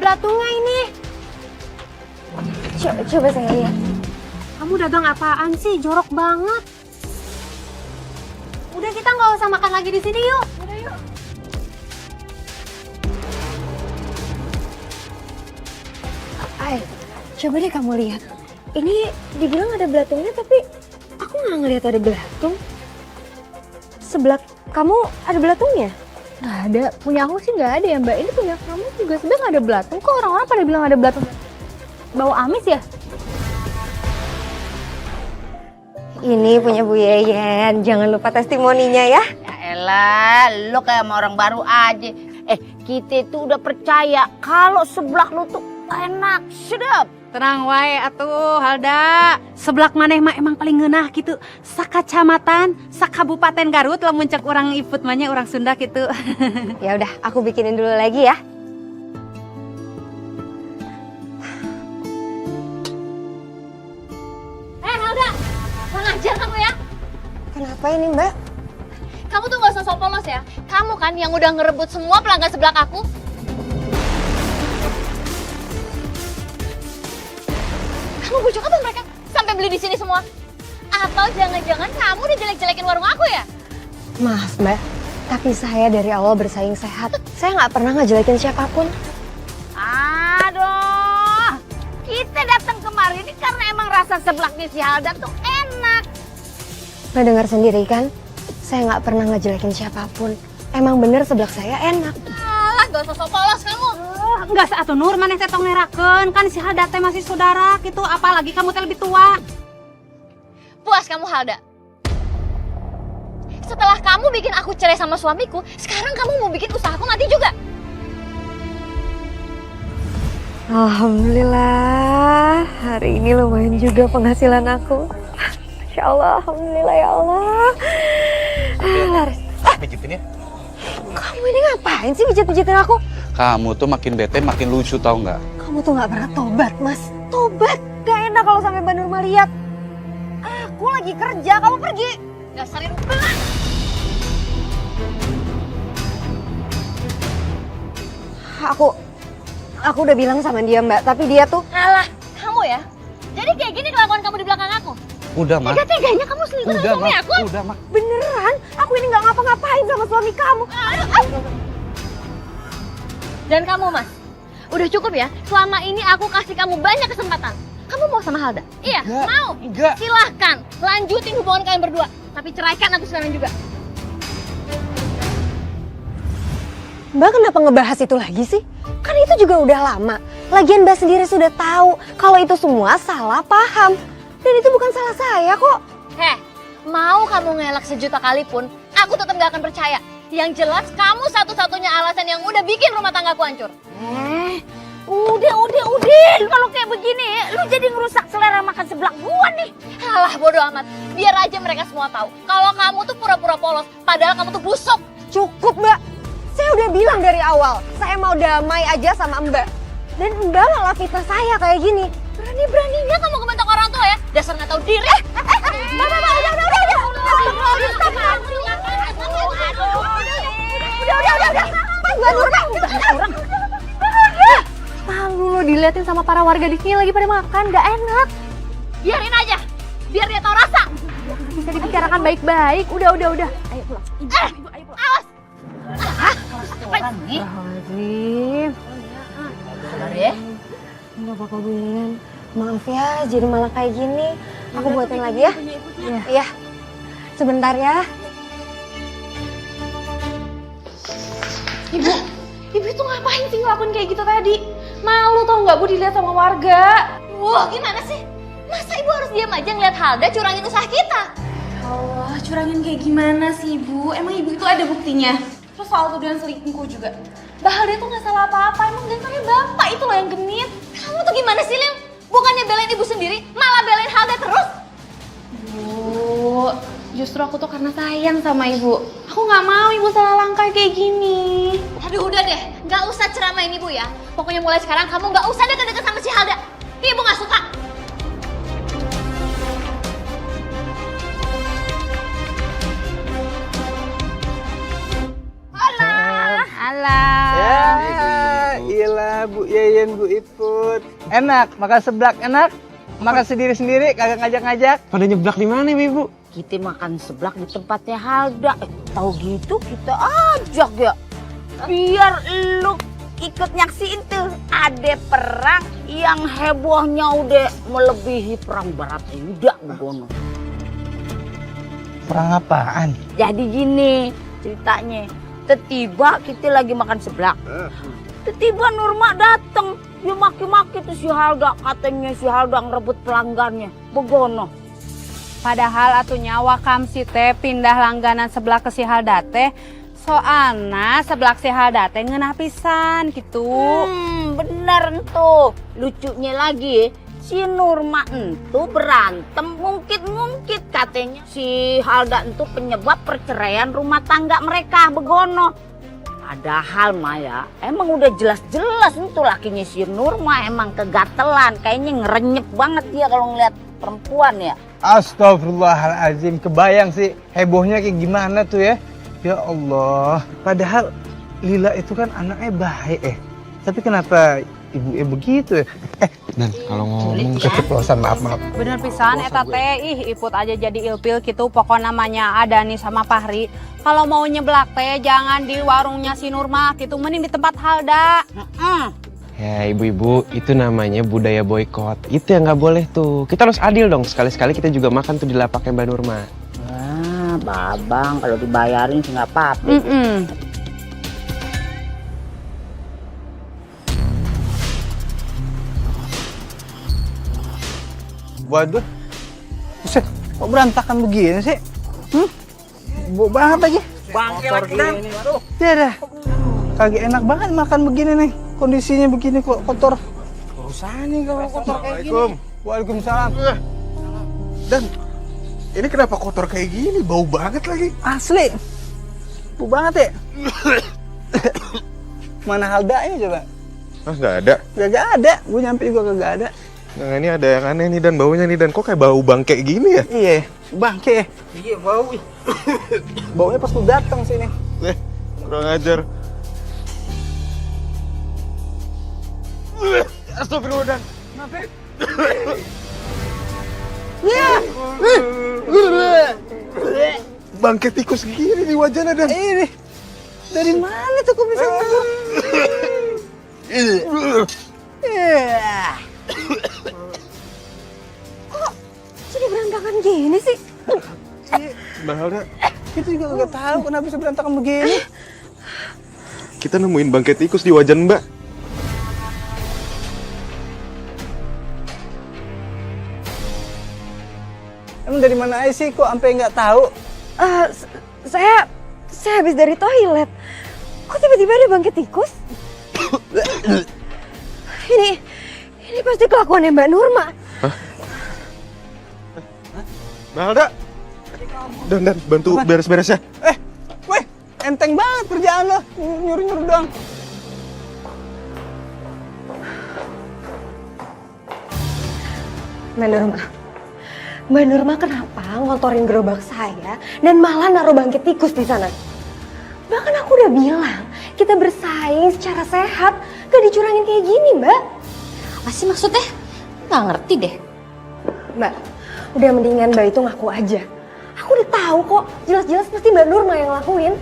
belatungnya ini. Coba saya lihat. Kamu dagang apaan sih? Jorok banget. Udah kita nggak usah makan lagi di sini yuk. Udah yuk. Ay, coba deh kamu lihat. Ini dibilang ada belatungnya tapi aku nggak ngelihat ada belatung. Sebelah kamu ada belatungnya? Nggak ada, punya aku sih nggak ada ya mbak. Ini punya kamu juga sebenarnya nggak ada belatung. Kok orang-orang pada bilang ada belatung? Bau amis ya? Ini punya Bu Yeyen, jangan lupa testimoninya ya. Ya elah, lu kayak sama orang baru aja. Kita tuh udah percaya kalau seblak lu tuh enak, sedap. Tenang wae atuh Halda. Seblak maneh mah emang paling ngeunah gitu. Sakacamatan, sakabupaten Garut lamun cek urang iput mah nya urang Sunda gitu. Ya udah, aku bikinin dulu lagi ya. Halda, kurang ajar kamu ya. Kenapa ini Mbak? Kamu tuh nggak usah sok polos ya. Kamu kan yang udah ngerebut semua pelanggan sebelah aku. Kamu bujuk apa mereka sampai beli di sini semua? Atau jangan-jangan kamu udah jelek-jelekin warung aku ya? Maaf Mbak, tapi saya dari awal bersaing sehat. Saya nggak pernah ngejelekin siapapun. Aduh, kita datang kemari ini karena emang rasa seblaknya si Halda tuh enak. Mbak dengar sendiri kan? Saya nggak pernah ngejelekin siapapun. Emang bener seblak saya enak. Alah, gak usah sok polos kamu. Enggak seatu Nur maneh teh tong ngerakeun kan si Halda teh masih saudara gitu, apalagi kamu teh lebih tua. Puas kamu Halda. Setelah kamu bikin aku cerai sama suamiku, sekarang kamu mau bikin usahaku mati juga. Alhamdulillah, hari ini lumayan juga penghasilan aku. Masya Allah, Alhamdulillah ya Allah. Laris, Pijitin ya. kamu ini ngapain sih pijit-pijitin aku? Kamu tuh makin bete makin lucu tau nggak? Kamu tuh nggak pernah tobat, Mas. Tobat. Gak enak kalau sampai Mbak Nurma lihat. Aku lagi kerja, kamu pergi. Dasarin belang. Aku udah bilang sama dia Mbak, tapi dia tuh Alah, kamu ya. Jadi kayak gini kelakuan kamu di belakang aku. Udah mah. Tega-teganya kamu selingkuh sama suami aku. Udah mah. beneran. Aku ini nggak ngapa-ngapain sama suami kamu. Dan kamu mas, udah cukup ya. Selama ini aku kasih kamu banyak kesempatan. Kamu mau sama Halda? Iya, Enggak, mau. enggak. Silahkan, lanjutin hubungan kalian berdua. Tapi ceraikan aku sekarang juga. Mbak kenapa ngebahas itu lagi sih? Kan itu juga udah lama. Lagian Mbak sendiri sudah tahu kalau itu semua salah paham. Dan itu bukan salah saya kok. Heh, mau kamu ngelak sejuta kali pun, aku tetap gak akan percaya. Yang jelas kamu satu-satunya alasan yang udah bikin rumah tanggaku hancur. Udah. Kalau kayak begini, lu jadi ngerusak selera makan seblak gua nih. Alah, bodo amat. Biar aja mereka semua tahu kalau kamu tuh pura-pura polos, padahal kamu tuh busuk. Cukup Mbak. Saya udah bilang dari awal, saya mau damai aja sama Mbak. Dan Mbak malah fitnah saya kayak gini. Berani-beraninya kamu ngebentak orang tua ya? Dasar nggak tahu diri. Udah. Mas Mbak Nurma, orang. Malu lo diliatin sama para warga di sini lagi pada makan, nggak enak. Biarin aja, biar dia tahu rasa. Bisa dibicarakan baik-baik. Udah. Ayo pulang. Ibu, ayo pulang. Awas. Orang nih. Astagfirullahaladzim. Sabar ya. Enggak apa-apa Bu Yeyen. Maaf ya, jadi malah kayak gini. Aku buatin lagi ya. Iya. Sebentar ya. Ibu itu ngapain sih ngelakuin kayak gitu tadi? Malu tau nggak Bu dilihat sama warga? Wah, gimana sih? Masa Ibu harus diam aja ngeliat Halda curangin usaha kita? Allah, curangin kayak gimana sih Ibu? Emang Ibu itu ada buktinya? Terus soal tuduhan selingkuh juga. Mbak Halda tuh nggak salah apa-apa, emang dasarnya Bapak itu loh yang genit. Kamu tuh gimana sih, Lil? Bukannya belain Ibu sendiri, malah belain Halda terus? Bu, justru aku tuh karena sayang sama Ibu. Aku nggak mau Ibu salah langkah kayak gini. Aduh udah deh, nggak usah ceramain Ibu ya. Pokoknya mulai sekarang kamu nggak usah deket-deket sama si Halda. Ibu nggak suka. Alah. Ya, iyalah Bu Yeyen. Lumayan Bu Iput. Enak, makan seblak enak. Makan sendiri-sendiri, kagak ngajak-ngajak. Pada nyeblak di mana Ibu? Kita makan seblak di tempatnya Halda. Tahu gitu kita ajak ya. Biar lu ikut nyaksiin tuh. Ada perang yang hebohnya udah melebihi perang Barat Yuda begono. Perang apaan? Jadi gini ceritanya. Tiba kita lagi makan seblak. Tiba Nurma dateng. Dia maki-maki tuh si Halda. Katanya si Halda ngerebut pelanggannya. Begono. Padahal atunya wakam si teh pindah langganan sebelah ke si Halda teh. Soalnya sebelah si Halda teh ngeunah pisan gitu. Bener tuh. Lucunya lagi si Nurma entu berantem ngungkit-ngungkit katanya si Halda entu penyebab perceraian rumah tangga mereka begono. Padahal Maya emang udah jelas-jelas entu lakinya si Nurma emang kegatelan, kayaknya ngerenyep banget dia kalau ngeliat perempuan ya. Astagfirullahaladzim, kebayang sih hebohnya kayak gimana tuh ya. Ya Allah, padahal Lila itu kan anaknya baik Tapi kenapa ibunya begitu ya? Dan kalau ngomong Keceplosan, maaf. Bener pisan eta teh, Iput aja jadi ilpil gitu. Pokok namanya Adani sama Fahri. Kalau mau nyeblak teh jangan di warungnya si Nurma gitu, mending di tempat Halda. ya ibu-ibu itu namanya budaya boykot. Itu yang nggak boleh tuh. Kita harus adil dong. Sekali-sekali kita juga makan tuh di lapaknya Mbak Nurma. Babang kalau dibayarin sih nggak apa-apa. Waduh, buset, kok berantakan begini sih? Bau banget lagi. Bangke lagi dah. Ya dah, kagak enak banget makan begini nih. Kondisinya begini kok kotor. Urusan nih kalau kotor kayak gini. Waalaikumsalam. Dan ini kenapa kotor kayak gini? Bau banget lagi. Asli, bau banget ya. Mana Haldanya coba? Ah, nggak ada. Gak ada, gue nyampe juga kagak ada. Nah, ini ada yang aneh nih Dan baunya nih Dan. Kok kayak bau bangke gini ya? Iya, bangke. Iya bau. Baunya pas lu datang sini. Kurang ajar. Astagfirullah Dan. Bangke tikus gini di wajahnya Dan. Ini dari mana tuh kok bisa ngomong? Kok jadi berantakan gini sih? Mbak Halda, Kita juga nggak tahu kenapa bisa berantakan begini. kita nemuin bangke tikus di wajan Mbak. Emang dari mana aja sih kok sampai nggak tahu? Saya habis dari toilet. Kok tiba-tiba ada bangkit tikus? Ini pasti kelakuannya Mbak Nurma. Mbak Halda. Dan bantu beres-beres ya. Weh, enteng banget kerjaan lo, nyuruh-nyuruh doang. Mbak Nurma kenapa ngotorin gerobak saya dan malah naruh bangkit tikus di sana? Bahkan aku udah bilang, kita bersaing secara sehat, gak dicurangin kayak gini, Mbak. Apa sih maksudnya? Nggak ngerti deh. Mbak, udah mendingan Mbak itu ngaku aja. Aku udah tahu kok, jelas-jelas pasti Mbak Nurma yang lakuin.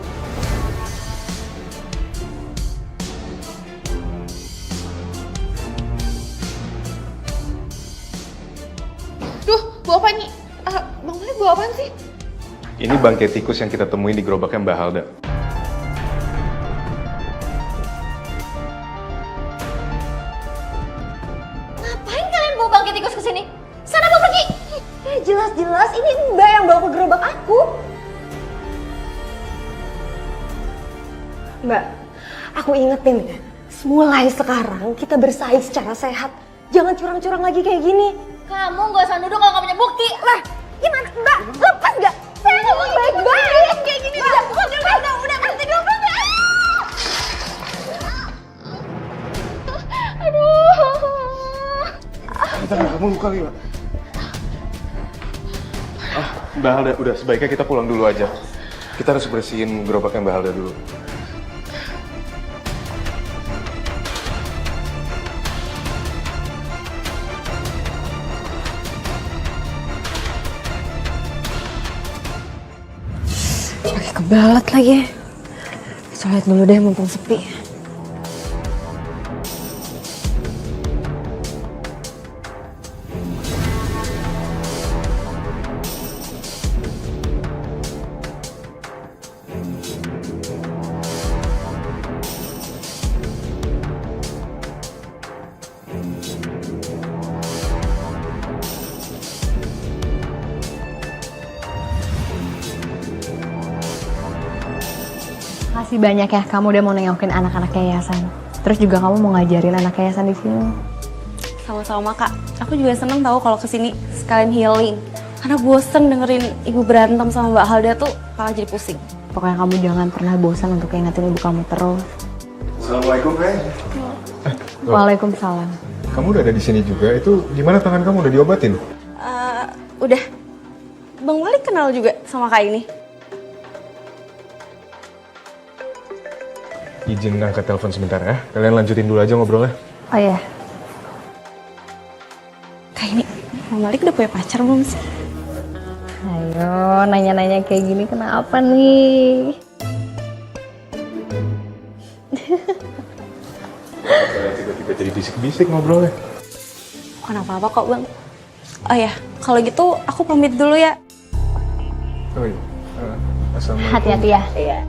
Duh, bawa apa nih? Bang Malik bawa apaan sih? Ini bangke tikus yang kita temuin di gerobaknya Mbak Halda. Ngapain kalian bawa bangkit tikus ke sini? Sana bawa pergi. Ya jelas-jelas ini Mbak yang bawa ke gerobak aku. Mbak, aku ingetin ya, mulai sekarang kita bersaing secara sehat. Jangan curang-curang lagi kayak gini. Kamu nggak usah nuduh kalau nggak punya bukti. Lah, gimana Mbak? Lepas gak? Saya ngomong baik-baik. Kayak gini udah berhenti dulu berhenti. Kita nggak kamu luka kali, Mbak. Mbak Halda, udah sebaiknya kita pulang dulu aja. Kita harus bersihin gerobaknya Mbak Halda dulu. Kebelet lagi. Sholat dulu deh mumpung sepi. Makasih banyak ya kamu udah mau nengokin anak-anak yayasan. Terus juga kamu mau ngajarin anak yayasan di sini. Sama-sama Kak. Aku juga seneng tahu kalau kesini sekalian healing. Karena bosen dengerin ibu berantem sama Mbak Halda tuh malah jadi pusing. Pokoknya kamu jangan pernah bosan untuk ingetin ibu kamu terus. Assalamualaikum, Ren. Waalaikumsalam. Kamu udah ada di sini juga. Itu gimana tangan kamu udah diobatin? Udah. Bang Malik kenal juga sama Kak ini. Izin ngangkat telepon sebentar ya. Kalian lanjutin dulu aja ngobrolnya. Oh iya. Kak ini, Bang Malik udah punya pacar belum sih? Ayo, nanya-nanya kayak gini kenapa nih? Tiba-tiba jadi bisik-bisik ngobrolnya. Kenapa-apa kok Bang. Oh ya, kalau gitu aku pamit dulu ya. Oh iya. Assalamualaikum. Hati-hati ya. Iya.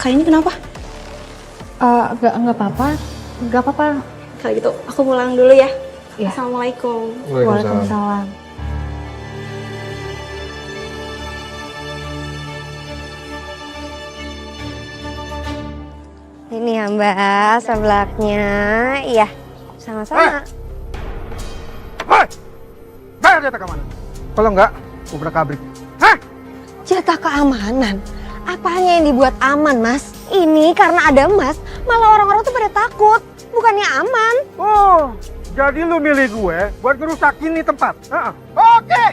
Kak ini kenapa? Nggak apa-apa. Nggak apa-apa. Kalau gitu aku pulang dulu ya. Iya. Assalamualaikum. Waalaikumsalam. Ini ya Mbak, seblaknya. Iya, sama-sama. Bayar jatah keamanan. Kalau enggak, ubrak-abrik. Jatah keamanan? Apanya yang dibuat aman, Mas? Ini karena ada Mas, malah orang-orang tuh pada takut. Bukannya aman. Oh, jadi lu milih gue buat ngerusakin nih tempat? Oke.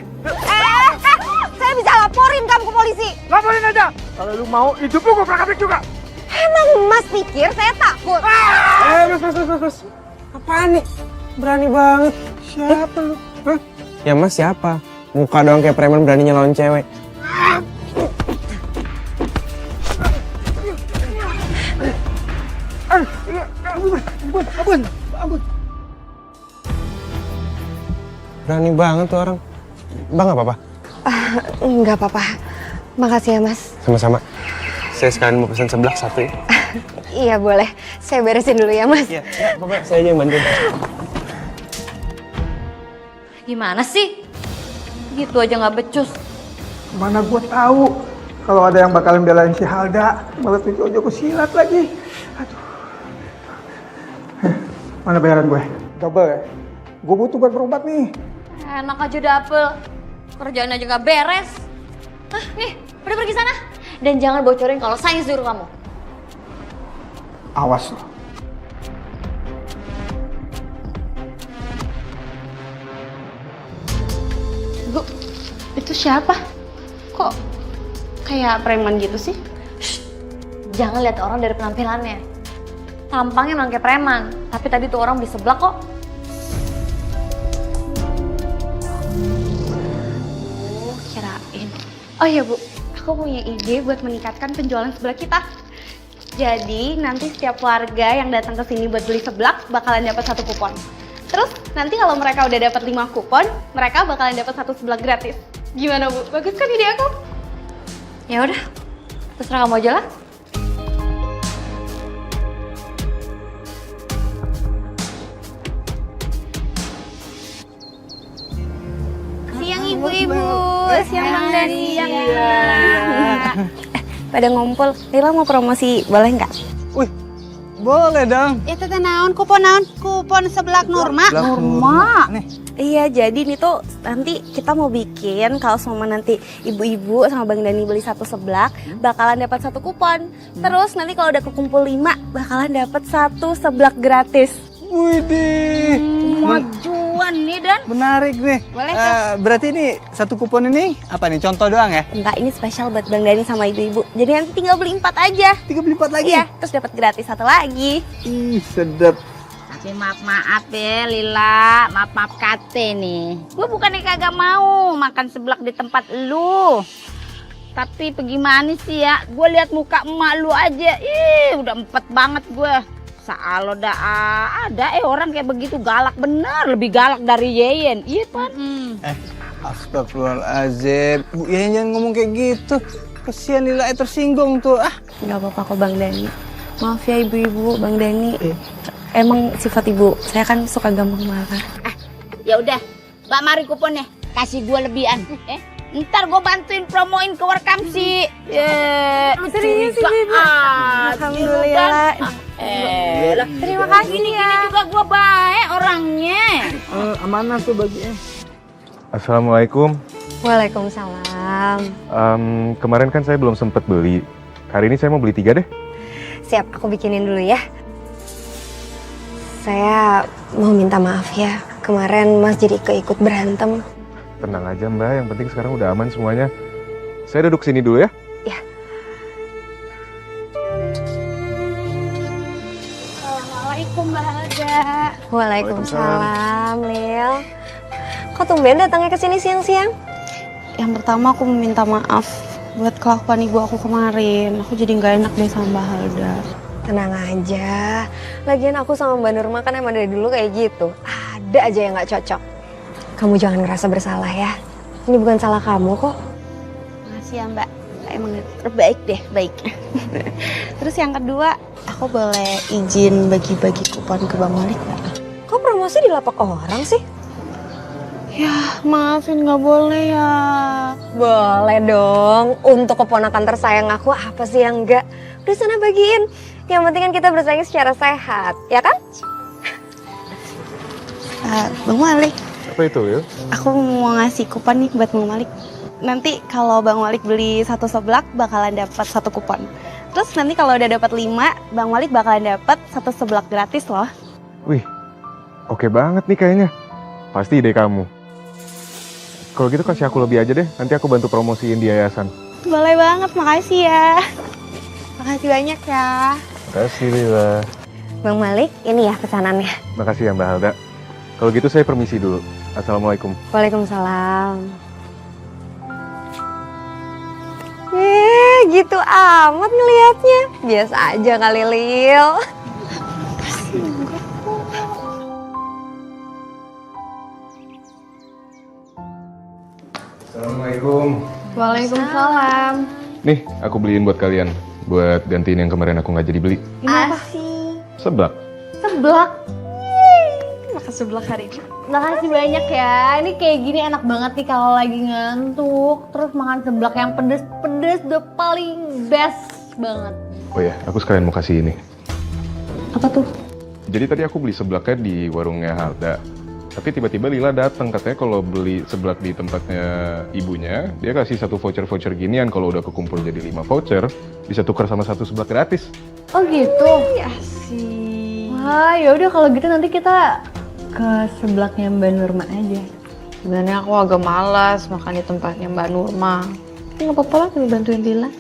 Saya bisa laporin kamu ke polisi. Laporin aja. Kalau lu mau, hidup lu gue ubrak-abrik juga. Emang Mas pikir saya takut? Mas. Apaan nih? Berani banget. Siapa lu? Ya mas siapa? Muka doang kayak preman beraninya lawan cewek. Ampun. Berani banget tuh orang. Bang nggak apa-apa? Enggak apa-apa. Makasih ya Mas. Sama-sama. Saya sekalian mau pesan seblak satu ya. Iya boleh. Saya beresin dulu ya Mas. Iya, Bapak saya aja yang bantu. Gimana sih? Gitu aja nggak becus. Mana gue tahu kalau ada yang bakalan belain si Halda, malah tunjuk Joko silat lagi. Aduh. Mana bayaran gue? Double ya? Gue butuh buat berobat nih. Enak aja dapel. Kerjaan aja nggak beres. Hah, nih, udah pergi sana. Dan jangan bocorin kalau saya suruh kamu. Awas lo. Bu, itu siapa? Kok kayak preman gitu sih? Jangan lihat orang dari penampilannya. Tampangnya emang kayak preman, tapi tadi tuh orang beli seblak kok. Kirain. Oh iya Bu, aku punya ide buat meningkatkan penjualan seblak kita. Jadi nanti setiap warga yang datang ke sini buat beli seblak bakalan dapat 1 kupon. Terus nanti kalau mereka udah dapat 5 kupon, mereka bakalan dapat 1 seblak gratis. Gimana Bu? Bagus kan ide aku? Ya udah, terserah kamu aja lah. Siang ibu-ibu, siang Bang Dani, siang pada ngumpul, Lila mau promosi, boleh nggak? Wih, boleh dong. Itu teh naon kupon naon? Kupon seblak Nurma. Nih. Iya, jadi nih tuh nanti kita mau bikin kalau semua nanti ibu-ibu sama Bang Dani beli 1 seblak, bakalan dapat 1 kupon. Terus nanti kalau udah kekumpul 5, bakalan dapat 1 seblak gratis. Widih. Maju. pengetahuan nih Dan. Menarik nih. Boleh, Berarti ini satu kupon ini apa nih? Contoh doang ya? Enggak, ini spesial buat Bang Dani sama ibu-ibu. Jadi nanti tinggal beli 4 aja. 3 beli 4 lagi? Iya, terus dapat gratis 1 lagi. Ih, sedap. Tapi maaf ya Lila, maaf kate nih. Gue bukannya kagak mau makan seblak di tempat lu. Tapi bagaimana sih ya, gue lihat muka emak lu aja, udah empet banget gue. Saalo dah ada orang kayak begitu galak bener, lebih galak dari Yeyen, iya kan? Astagfirullahaladzim. Bu Yeyen jangan ngomong kayak gitu. Kesian Lila tersinggung tuh. Enggak apa-apa kok Bang Dani. Maaf ya ibu-ibu, Bang Dani. Emang sifat ibu, saya kan suka gampang marah. Ya udah, Mbak mari kuponnya, kasih gue lebihan. Ntar gue bantuin promoin ke Warkamsi. Serius sih, Ibu? Alhamdulillah. Terima kasih Gini ya. juga gue baik orangnya. Amanah tuh baginya. Assalamualaikum. Waalaikumsalam. Kemarin kan saya belum sempet beli. Hari ini saya mau beli 3 deh. Siap, aku bikinin dulu ya. Saya mau minta maaf ya. Kemarin Mas jadi keikut berantem. Tenang aja Mbak, yang penting sekarang udah aman semuanya. Saya duduk sini dulu ya. Ya. Assalamualaikum Mbak Alda. Waalaikumsalam, Lil. Kok tumben datangnya ke sini siang-siang? Yang pertama aku meminta maaf buat kelakuan ibu aku kemarin. Aku jadi nggak enak deh sama Mbak Alda. Tenang aja. Lagian aku sama Mbak Nurma kan emang dari dulu kayak gitu. Ada aja yang nggak cocok. Kamu jangan ngerasa bersalah ya. Ini bukan salah kamu kok. Makasih ya Mbak. Emang terbaik deh, baik. Terus yang kedua, aku boleh izin bagi-bagi kupon ke Bang Malik nggak? Kok promosi di lapak orang sih? Ya, maafin nggak boleh ya. Boleh dong. Untuk keponakan tersayang aku apa sih yang enggak? Udah sana bagiin. Yang penting kan kita bersaing secara sehat, ya kan? Bang Malik, Apa itu, Wil? aku mau ngasih kupon nih buat Bang Malik. Nanti kalau Bang Malik beli 1 seblak bakalan dapat 1 kupon. Terus nanti kalau udah dapat 5, Bang Malik bakalan dapat 1 seblak gratis loh. Wih, oke banget nih kayaknya. Pasti ide kamu. Kalau gitu kasih aku lebih aja deh, nanti aku bantu promosiin di yayasan. Boleh banget, makasih ya. Makasih banyak ya. Makasih, Lila. Bang Malik, ini ya pesanannya. Makasih ya Mbak Alda. Kalau gitu saya permisi dulu. Assalamualaikum. Waalaikumsalam. Gitu amat ngelihatnya. Biasa aja kali, Lil. Assalamualaikum. Waalaikumsalam. Nih, aku beliin buat kalian. Buat gantiin yang kemarin aku nggak jadi beli. Asik. Seblak. Seblak. Makan seblak hari ini. Makasih banyak ya. Ini kayak gini enak banget nih kalau lagi ngantuk. Terus makan seblak yang pedes-pedes udah paling best banget. Oh ya, aku sekalian mau kasih ini. Apa tuh? Jadi tadi aku beli seblaknya di warungnya Halda. Tapi tiba-tiba Lila datang, katanya kalau beli seblak di tempatnya ibunya, dia kasih 1 voucher-voucher ginian. Kalau udah kekumpul jadi 5 voucher, bisa tukar sama 1 seblak gratis. Oh gitu. Asik. Wah, ya udah kalau gitu nanti kita ke seblaknya Mbak Nurma aja. Sebenarnya aku agak malas makan di tempatnya Mbak Nurma. Nggak apa-apa lah, kita bantuin Lila.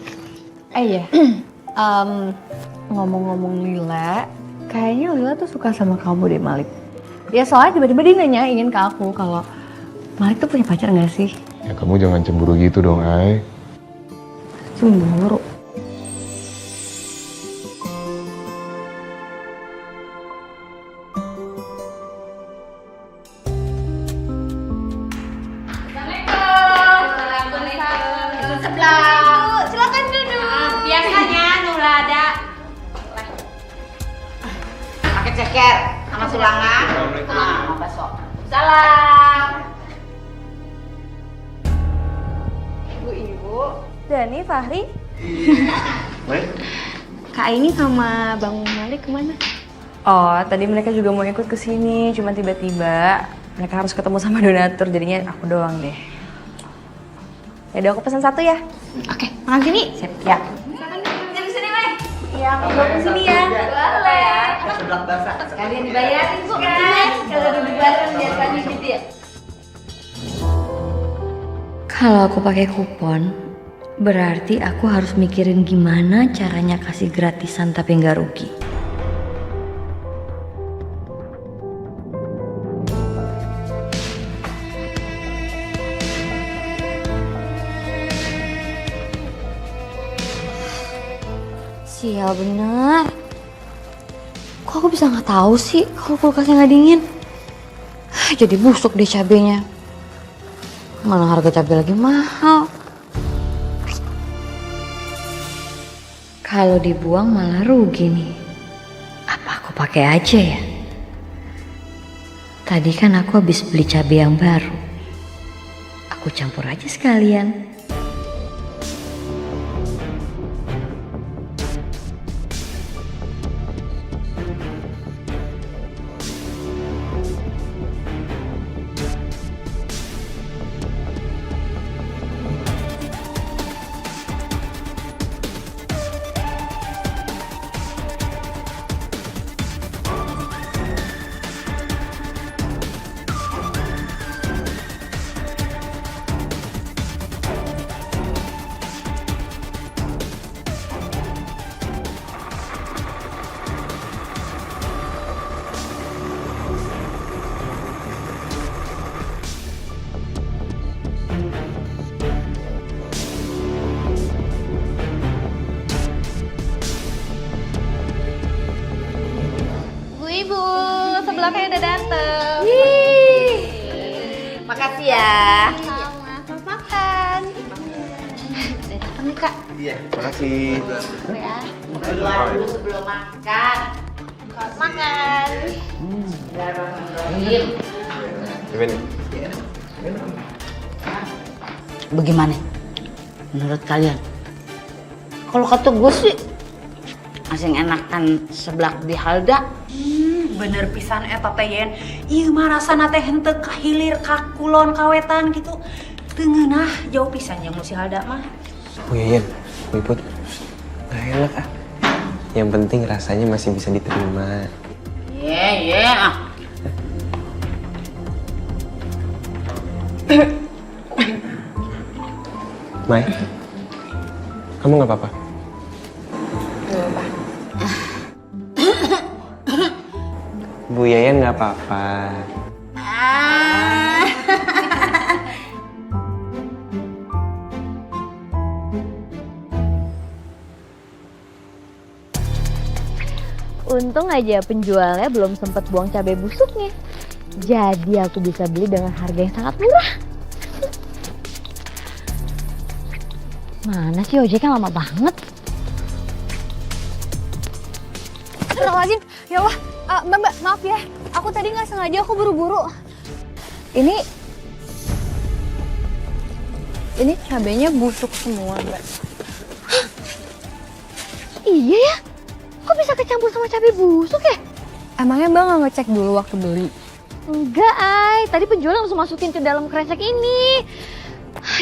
Iya. Ngomong-ngomong Lila, kayaknya Lila tuh suka sama kamu deh, Malik. Ya soalnya tiba-tiba dia nanyain ke aku kalau Malik tuh punya pacar nggak sih? Ya kamu jangan cemburu gitu dong, Ai. Cemburu. Silakan duduk. Biasanya nulada. Pakai ceker sama sulangan. Sama bakso. Salam. Ibu-ibu. Dani, Fahri. Kak Aini sama Bang Malik kemana? Oh, tadi mereka juga mau ikut ke sini, cuma tiba-tiba mereka harus ketemu sama donatur, jadinya aku doang deh. Ya udah, aku pesan 1 ya. Oke, makan sini. Siap, ya. Jadi sini, Mai. Iya, aku sini ya. Boleh. Seblak basah. Kalian dibayarin, Bu. Kan? Kalau duduk bareng biasanya gitu ya. Kalau aku pakai kupon, berarti aku harus mikirin gimana caranya kasih gratisan tapi nggak rugi. Sial bener. Kok aku bisa nggak tahu sih kalau kulkasnya nggak dingin? Jadi busuk deh cabenya. Mana harga cabai lagi mahal. Kalau dibuang malah rugi nih. Apa aku pakai aja ya? Tadi kan aku habis beli cabai yang baru. Aku campur aja sekalian. Ibu, sebelahnya udah dateng. Makasih ya. Sama, selamat makan. Udah dateng nih Kak. Iya, makasih. Ya. Berdoa dulu sebelum makan. Selamat makan. Gimana? Bagaimana? Menurut kalian? Kalau kata gue sih masih enakan seblak di Halda. Bener pisan eta teh yen. Ieu mah rasana teh henteu kahilir ka kulon kawetan gitu. Teu ngeunah jauh pisan yang musi Halda mah. Bu Yayan, Bu Iput, nggak enak ah. Yang penting rasanya masih bisa diterima. Iya. Mai, kamu nggak apa-apa? Bu Yayan nggak apa-apa. Untung aja penjualnya belum sempat buang cabai busuknya. Jadi aku bisa beli dengan harga yang sangat murah. Mana sih ojeknya lama banget. Astagfirullahaladzim, ya Allah. Mbak, maaf ya. Aku tadi nggak sengaja, aku buru-buru. Ini cabenya busuk semua, Mbak. Iya ya? Kok bisa kecampur sama cabai busuk ya? Emangnya Mbak nggak ngecek dulu waktu beli? Enggak, Ay. Tadi penjual langsung masukin ke dalam kresek ini.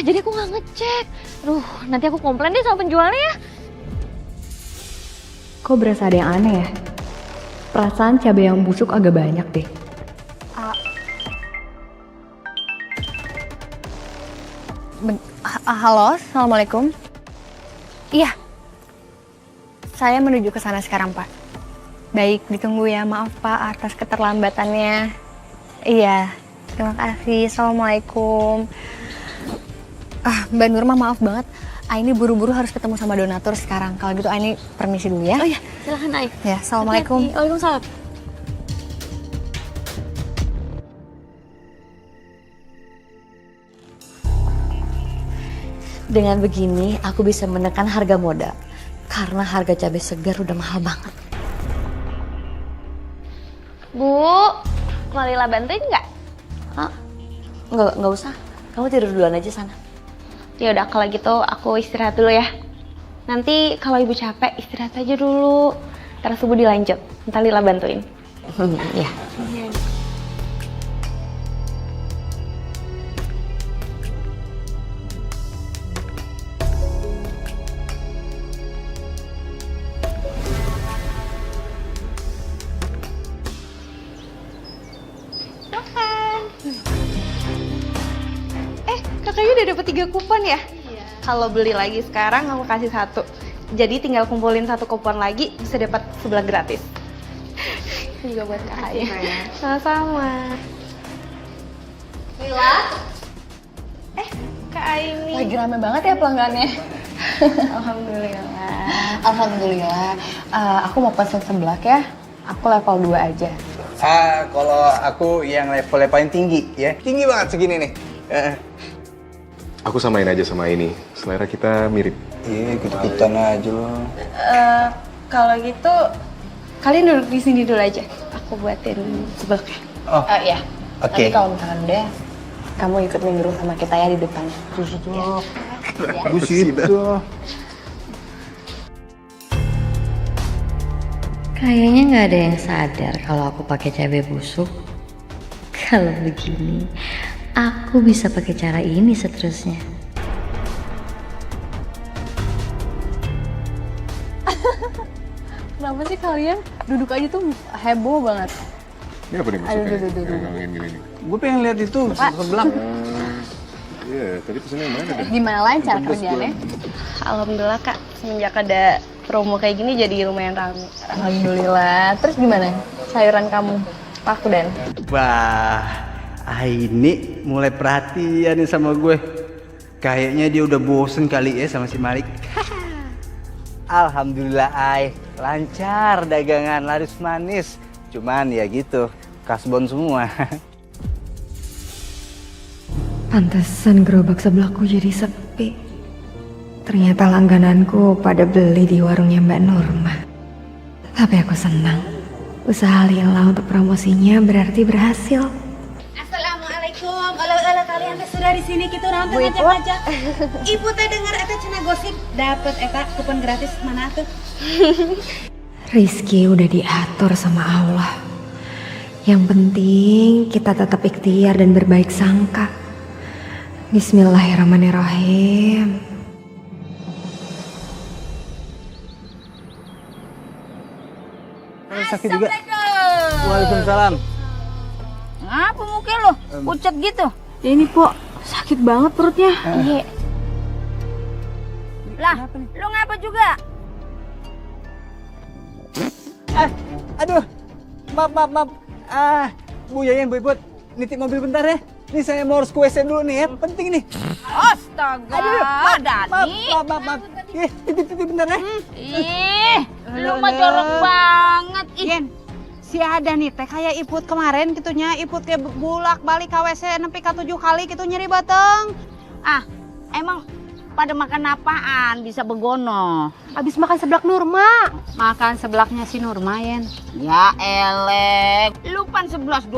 Jadi aku nggak ngecek. Duh, nanti aku komplain deh sama penjualnya ya. Kok berasa ada yang aneh ya? Perasaan cabai yang busuk agak banyak deh. Halo, Assalamualaikum. Iya, saya menuju ke sana sekarang, Pak. Baik, ditunggu ya. Maaf, Pak, atas keterlambatannya. Iya, terima kasih. Assalamualaikum. Mbak Nurma, maaf banget. Ini buru-buru harus ketemu sama donatur sekarang. Kalau gitu, ini permisi dulu ya. Oh iya, silahkan Ay. Ya, Assalamualaikum. Waalaikumsalam. Dengan begini aku bisa menekan harga modal. Karena harga cabai segar udah mahal banget. Bu, mau Lila bantuin nggak? Hah? Nggak usah. Kamu tidur duluan aja sana. Ya udah kalau gitu aku istirahat dulu ya. Nanti kalau ibu capek istirahat aja dulu. Ntar subuh dilanjut. Ntar Lila bantuin. Ya. Makan. Kakaknya udah dapet 3 kupon ya? Iya. Kalau beli lagi sekarang aku kasih 1. Jadi tinggal kumpulin 1 kupon lagi bisa dapat sebelah gratis. Juga buat Kak Aya. Sama-sama. Lila, Kak Aini. lagi rame banget ya pelanggannya. Alhamdulillah. Alhamdulillah. Aku mau pesen seblak ya. Aku level 2 aja. Kalau aku yang level paling tinggi ya. Tinggi banget segini nih. Aku samain aja sama ini. Selera kita mirip. Iya, ikut-ikutan aja loh. Kalau gitu kalian duduk di sini dulu aja. Aku buatin seblaknya. Oh, Iya. oke. Nanti kalau misalkan udah, kamu ikut minggir sama kita ya di depan. Bagus itu. Kayaknya nggak ada yang sadar kalau aku pakai cabai busuk. Kalau begini, aku bisa pakai cara ini seterusnya. Kenapa sih kalian duduk aja tuh heboh banget? Ini apa nih maksudnya? Aduh. Gini. Gue pengen lihat itu seblak. Iya, tadi pesennya yang mana deh? Gimana lancar kerjaannya? Alhamdulillah Kak, semenjak ada promo kayak gini jadi lumayan rame. Alhamdulillah. Terus gimana sayuran kamu? Laku Dan? Wah, Aini mulai perhatian nih sama gue. Kayaknya dia udah bosen kali ya sama si Malik. Alhamdulillah Ai, lancar dagangan, laris manis. Cuman ya gitu, kasbon semua. Pantesan gerobak sebelahku jadi sepi. Ternyata langgananku pada beli di warungnya Mbak Nurma. Tapi aku senang. Usaha Lila untuk promosinya berarti berhasil. Assalamualaikum. Kalau kalian teh sudah di sini kita nonton aja. Ibu teh dengar eta cenah gosip dapat eta kupon gratis mana tuh? Rizky udah diatur sama Allah. Yang penting kita tetap ikhtiar dan berbaik sangka. Bismillahirrahmanirrahim. Sakit juga. Waalaikumsalam. Ngapa muka lo? Pucat gitu. Ya ini Po, sakit banget perutnya. Iya. Lah, lu ngapa juga? Aduh, maaf. Bu Yayan, Bu Iput, nitip mobil bentar ya. Nih saya mau harus ke WC dulu nih ya, penting nih. Astaga, Dani. Maaf. Titip bentar ya. Ih, lu mah jorok banget. Ih, Si ada nih teh kayak Iput kemarin gitunya, Iput kayak bulak balik ke WC nepi ka 7 kali gitu nyeri bateng. emang pada makan apaan bisa begono? Abis makan seblak Nurma. Makan seblaknya si Nurma, Yen. Ya elek, lu pan 11-12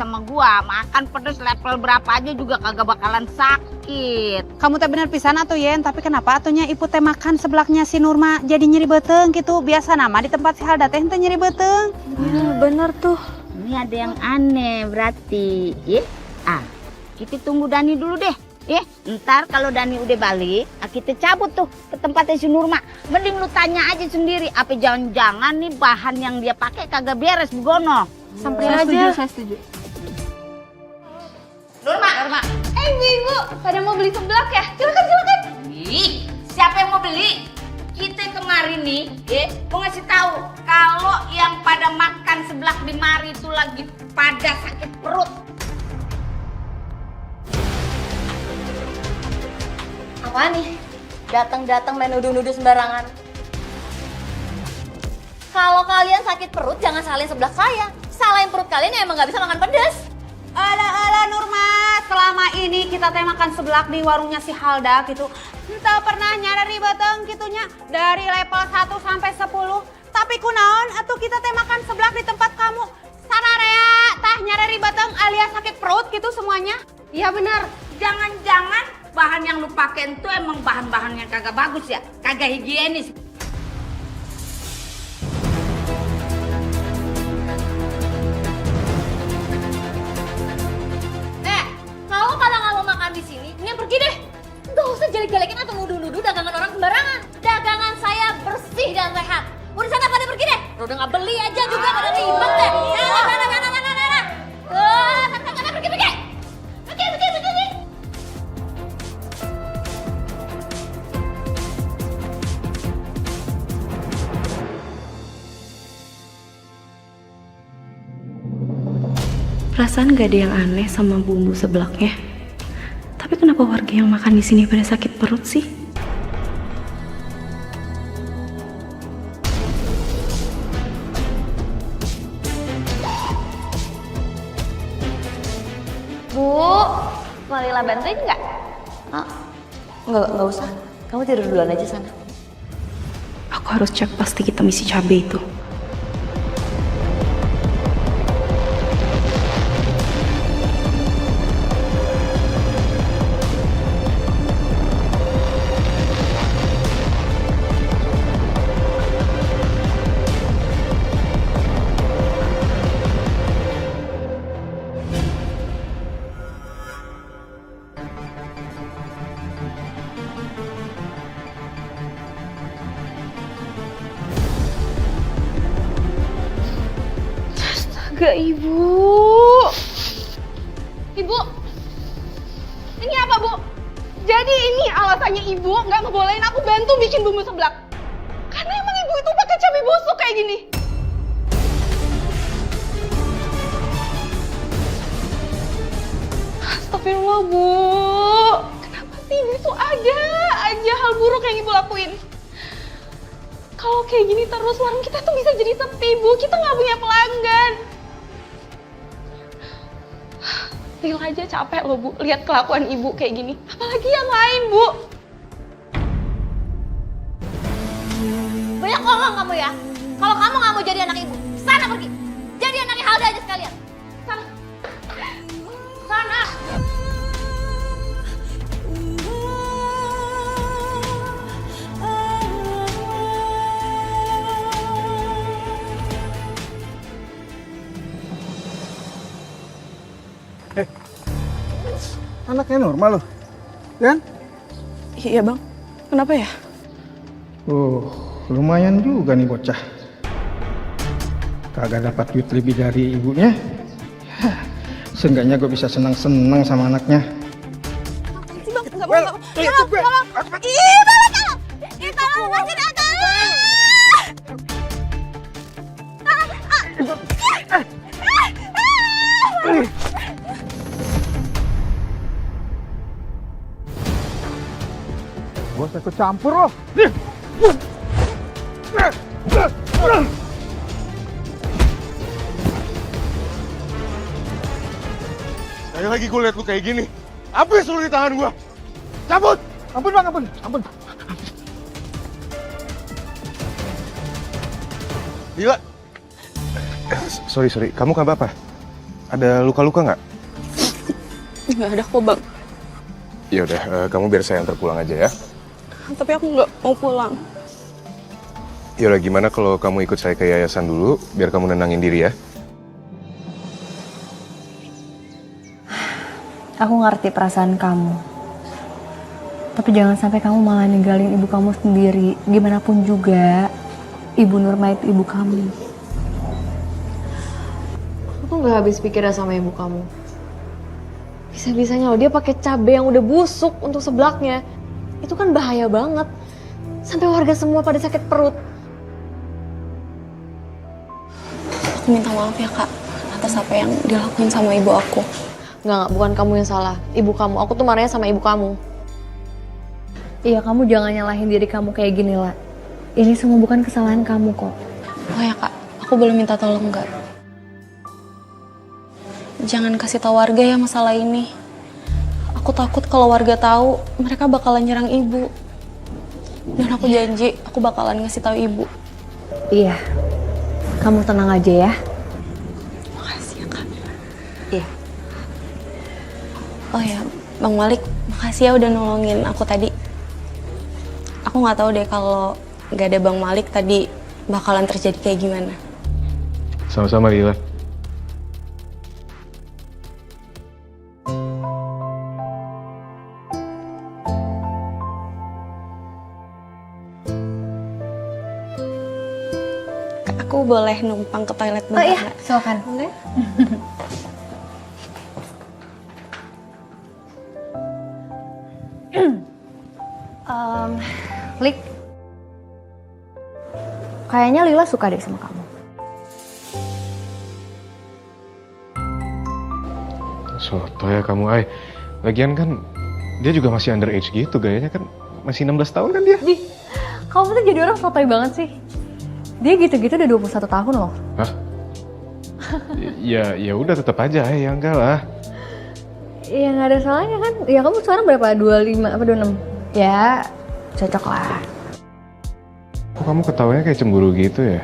sama gua, makan pedes level berapa aja juga kagak bakalan sakit. Kamu teh bener pisan atuh, Yen, tapi kenapa atuhnya Iput teh makan seblaknya si Nurma jadi nyeri beteng gitu? Biasa nama di tempat si Halda teh nyeri beteng. Bener tuh. Ini ada yang aneh berarti. Kita tunggu Dani dulu deh. Ntar kalau Dani udah balik, kita cabut tuh ke tempatnya si Nurma. Mending lu tanya aja sendiri, apa jangan-jangan nih bahan yang dia pakai kagak beres begono. Samperin aja. Saya setuju. Nurma. Ibu, pada mau beli seblak ya? Silakan. Ih, siapa yang mau beli? Kita kemarin nih, mau ngasih tahu kalau yang pada makan seblak di mari itu lagi pada sakit perut. Apa nih? Datang-datang main nuduh-nuduh sembarangan. Kalau kalian sakit perut, jangan salahin seblak saya. Salahin perut kalian yang emang gak bisa makan pedas. Ala Nurma, selama ini kita teh makan seblak di warungnya si Halda gitu. Entah pernah nyari beteng gitunya dari level 1 sampai 10. Tapi kunaon atuh kita teh makan seblak di tempat kamu. Sararea tah nyari beteng alias sakit perut gitu semuanya. Iya benar. Jangan-jangan bahan yang lu pakai itu emang bahan-bahan yang kagak bagus ya, kagak higienis. Kalau kalian nggak mau makan di sini, mending pergi deh. Nggak usah jelek-jelekin atau nuduh-nuduh dagangan orang sembarangan. Dagangan saya bersih dan sehat. Udah sana pada pergi deh. Udah nggak beli aja juga pada ribet deh. Sana. Perasaan gak ada yang aneh sama bumbu seblaknya. Tapi kenapa warga yang makan di sini pada sakit perut sih? Bu, mau Lila bantuin nggak? Nggak usah. Kamu tidur duluan aja sana. Aku harus cek pasti kita misi cabai itu. Astaga, Ibu. Ibu, ini apa, Bu? Jadi ini alasannya Ibu nggak ngebolehin aku bantu bikin bumbu seblak. Karena emang Ibu itu pakai cabai busuk kayak gini. Astagfirullah, Bu. Kenapa sih Ibu itu ada aja hal buruk yang Ibu lakuin? Kalau kayak gini terus, warung kita tuh bisa jadi sepi, Bu. Kita nggak punya pelanggan. Lila aja capek loh, Bu. Lihat kelakuan Ibu kayak gini. Apalagi yang lain, Bu. Banyak ngomong kamu ya. Kalau kamu nggak mau jadi anak ibu, sana pergi. Jadi anaknya Halda aja sekalian. Sana. Sana. Anaknya normal loh, kan? Iya, Bang. Kenapa ya? Lumayan juga nih bocah. Kagak dapat duit lebih dari ibunya. Ya, seenggaknya gue bisa senang-senang sama anaknya. Bos ikut campur loh. Sekali lagi gue liat lu kayak gini. Habis lu di tangan gue. Cabut! Ampun bang, ampun. Gila. Sorry. Kamu gak apa-apa? Ada luka-luka nggak? Nggak ada kok, Bang. Ya udah, kamu biar saya antar pulang aja ya. Tapi aku nggak mau pulang. Yaudah, gimana kalau kamu ikut saya ke yayasan dulu, biar kamu nenangin diri ya? Aku ngerti perasaan kamu. Tapi jangan sampai kamu malah ninggalin ibu kamu sendiri. Gimana pun juga, Ibu Nurma itu ibu kamu. Aku tuh nggak habis pikirnya sama ibu kamu. Bisa-bisanya loh dia pakai cabai yang udah busuk untuk seblaknya. Itu kan bahaya banget. Sampai warga semua pada sakit perut. Aku minta maaf ya, Kak, atas apa yang dilakuin sama ibu aku. Nggak, bukan kamu yang salah. Ibu kamu. Aku tuh marahnya sama ibu kamu. Iya, kamu jangan nyalahin diri kamu kayak gini, lah. Ini semua bukan kesalahan kamu kok. Oh ya, Kak, aku boleh minta tolong nggak? Jangan kasih tahu warga ya masalah ini. Aku takut kalau warga tahu, mereka bakalan nyerang ibu. Dan aku janji, aku bakalan ngasih tahu ibu. Iya, kamu tenang aja ya. Makasih ya, Kak. Iya. Oh ya, Bang Malik, makasih ya udah nolongin aku tadi. Aku nggak tahu deh kalau nggak ada Bang Malik tadi bakalan terjadi kayak gimana. Sama-sama, Lila. Aku boleh numpang ke toilet bentar nggak? Silakan. Boleh? Lik, kayaknya Lila suka deh sama kamu. Soto ya kamu, Ay. Lagian kan dia juga masih underage gitu gayanya kan. Masih 16 tahun kan dia? Kamu tuh jadi orang sotoy banget sih. Dia gitu-gitu udah 21 tahun loh. Hah? Ya udah tetap aja ya enggak lah. Ya nggak ada salahnya kan. Ya kamu sekarang berapa? 25 apa 26? Ya cocok lah. Kok kamu ketawanya kayak cemburu gitu ya?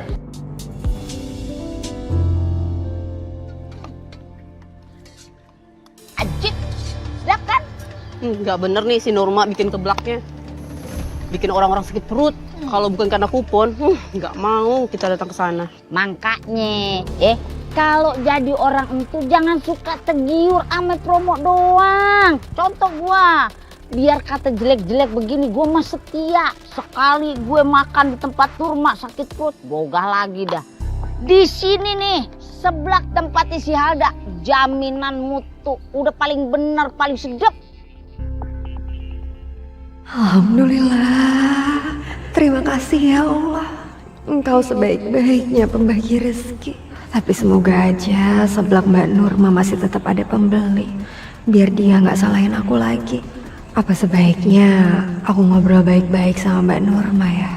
Ajit, sedap kan? Nggak bener nih si Nurma bikin keblaknya. Bikin orang-orang sakit perut. Kalau bukan karena kupon, nggak mau kita datang ke sana. Makanya, kalau jadi orang itu jangan suka tergiur ame promo doang. Contoh gua, biar kata jelek-jelek begini, gua mah setia. Sekali gue makan di tempat Nurma sakit perut, bogah lagi dah. Di sini nih, sebelah tempatnya si Halda, jaminan mutu, udah paling benar, paling sedap. Alhamdulillah. Terima kasih ya Allah. Engkau sebaik-baiknya pembagi rezeki. Tapi semoga aja seblak Mbak Nurma masih tetap ada pembeli. Biar dia nggak salahin aku lagi. Apa sebaiknya aku ngobrol baik-baik sama Mbak Nurma ya?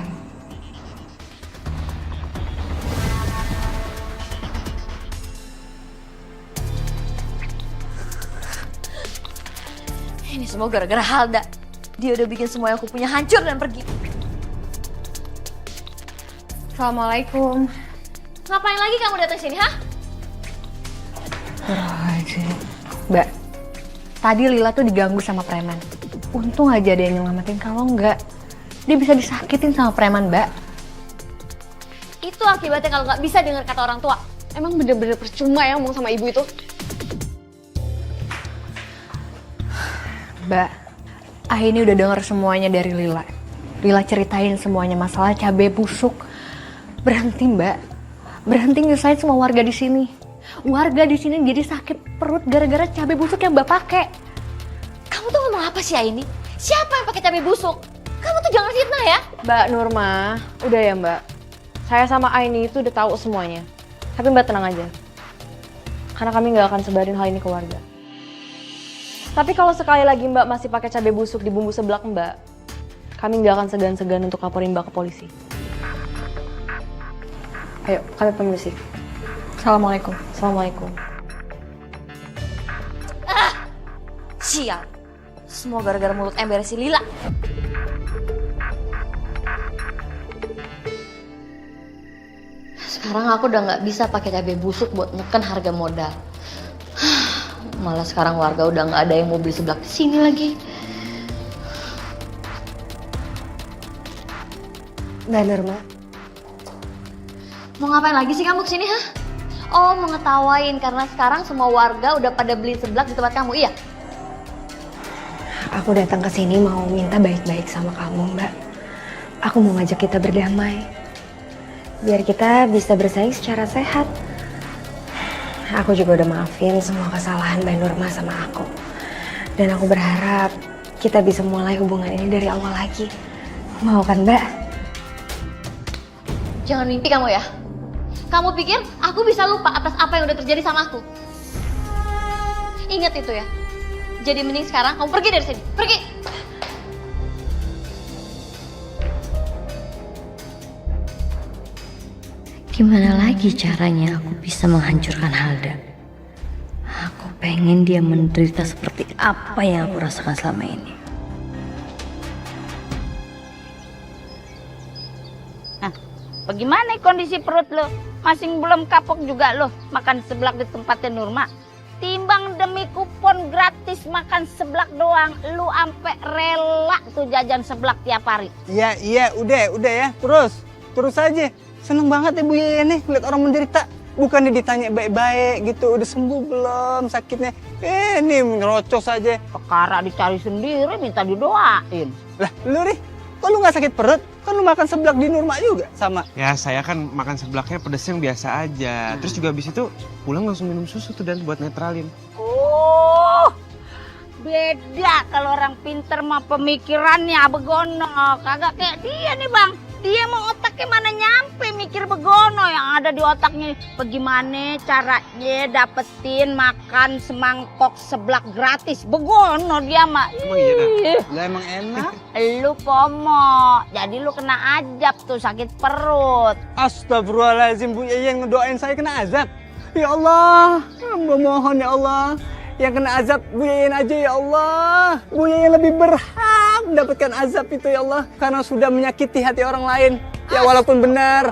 Ini semua gara-gara Halda. Dia udah bikin semua yang aku punya hancur dan pergi. Assalamualaikum. Ngapain lagi kamu datang sini, hah? Mbak, tadi Lila tuh diganggu sama preman. Untung aja ada yang nyelamatin, kalau enggak dia bisa disakitin sama preman, Mbak. Itu akibatnya kalau nggak bisa dengar kata orang tua. Emang bener-bener percuma ya ngomong sama ibu itu. Mbak, ini udah denger semuanya dari Lila. Lila ceritain semuanya masalah cabai busuk. Berhenti, Mbak. Berhenti nyusahin semua warga di sini. Warga di sini jadi sakit perut gara-gara cabai busuk yang Mbak pakai. Kamu tuh ngomong apa sih ini? Siapa yang pakai cabai busuk? Kamu tuh jangan fitnah ya. Mbak Nurma, udah ya Mbak. Saya sama Aini itu udah tahu semuanya. Tapi Mbak tenang aja. Karena kami nggak akan sebarin hal ini ke warga. Tapi kalau sekali lagi Mbak masih pakai cabai busuk di bumbu seblak Mbak, kami nggak akan segan-segan untuk laporin Mbak ke polisi. Ayo, kami permisi. Assalamualaikum. Assalamualaikum. Sial. Semua gara-gara mulut ember si Lila. Sekarang aku udah nggak bisa pakai cabai busuk buat neken harga modal. Malah sekarang warga udah nggak ada yang mau beli seblak di sini lagi. Mbak Nurma, Mau ngapain lagi sih kamu kesini, hah? Oh, mau ngetawain karena sekarang semua warga udah pada beli seblak di tempat kamu, iya? aku datang ke sini mau minta baik-baik sama kamu, Mbak. Aku mau ngajak kita berdamai. Biar kita bisa bersaing secara sehat. Aku juga udah maafin semua kesalahan Mbak Nurma sama aku. Dan aku berharap kita bisa mulai hubungan ini dari awal lagi. Mau kan, Mbak? Jangan mimpi kamu ya. Kamu pikir aku bisa lupa atas apa yang udah terjadi sama aku? Ingat itu ya. Jadi mending sekarang kamu pergi dari sini. Pergi! Gimana lagi caranya aku bisa menghancurkan Halda? Aku pengen dia menderita seperti apa yang aku rasakan selama ini. Nah, bagaimana kondisi perut lo? Masih belum kapok juga lo makan seblak di tempatnya Nurma? Timbang demi kupon gratis makan seblak doang, lu ampe rela tuh jajan seblak tiap hari. Iya, udah ya. Terus aja. Seneng banget ibu ya nih lihat orang menderita. Bukannya ditanya baik-baik gitu, udah sembuh belum sakitnya? Nih ngerocos aja. Perkara dicari sendiri minta didoain. Lah, lu nih, kok lu nggak sakit perut? Kan lu makan seblak di Nurma juga sama. Ya saya kan makan seblaknya pedesnya yang biasa aja. Terus juga habis itu pulang langsung minum susu tuh dan buat netralin. Oh, beda kalau orang pinter mah pemikirannya begono. Kagak kayak dia nih bang. Dia mau otak otaknya mana nyampe mikir begono, yang ada di otaknya bagaimana caranya dapetin makan semangkok seblak gratis. Begono dia mah. Emang iya dah? Lah emang enak. Lu pomo, jadi lu kena ajab tuh, sakit perut. Astagfirullahaladzim, Bu Yaya yang ngedoain saya kena azab. Ya Allah, hamba mohon ya Allah. Yang kena azab Bu Yayan aja ya Allah. Bu Yayan lebih berhak mendapatkan azab itu ya Allah. Karena sudah menyakiti hati orang lain. Ya walaupun benar.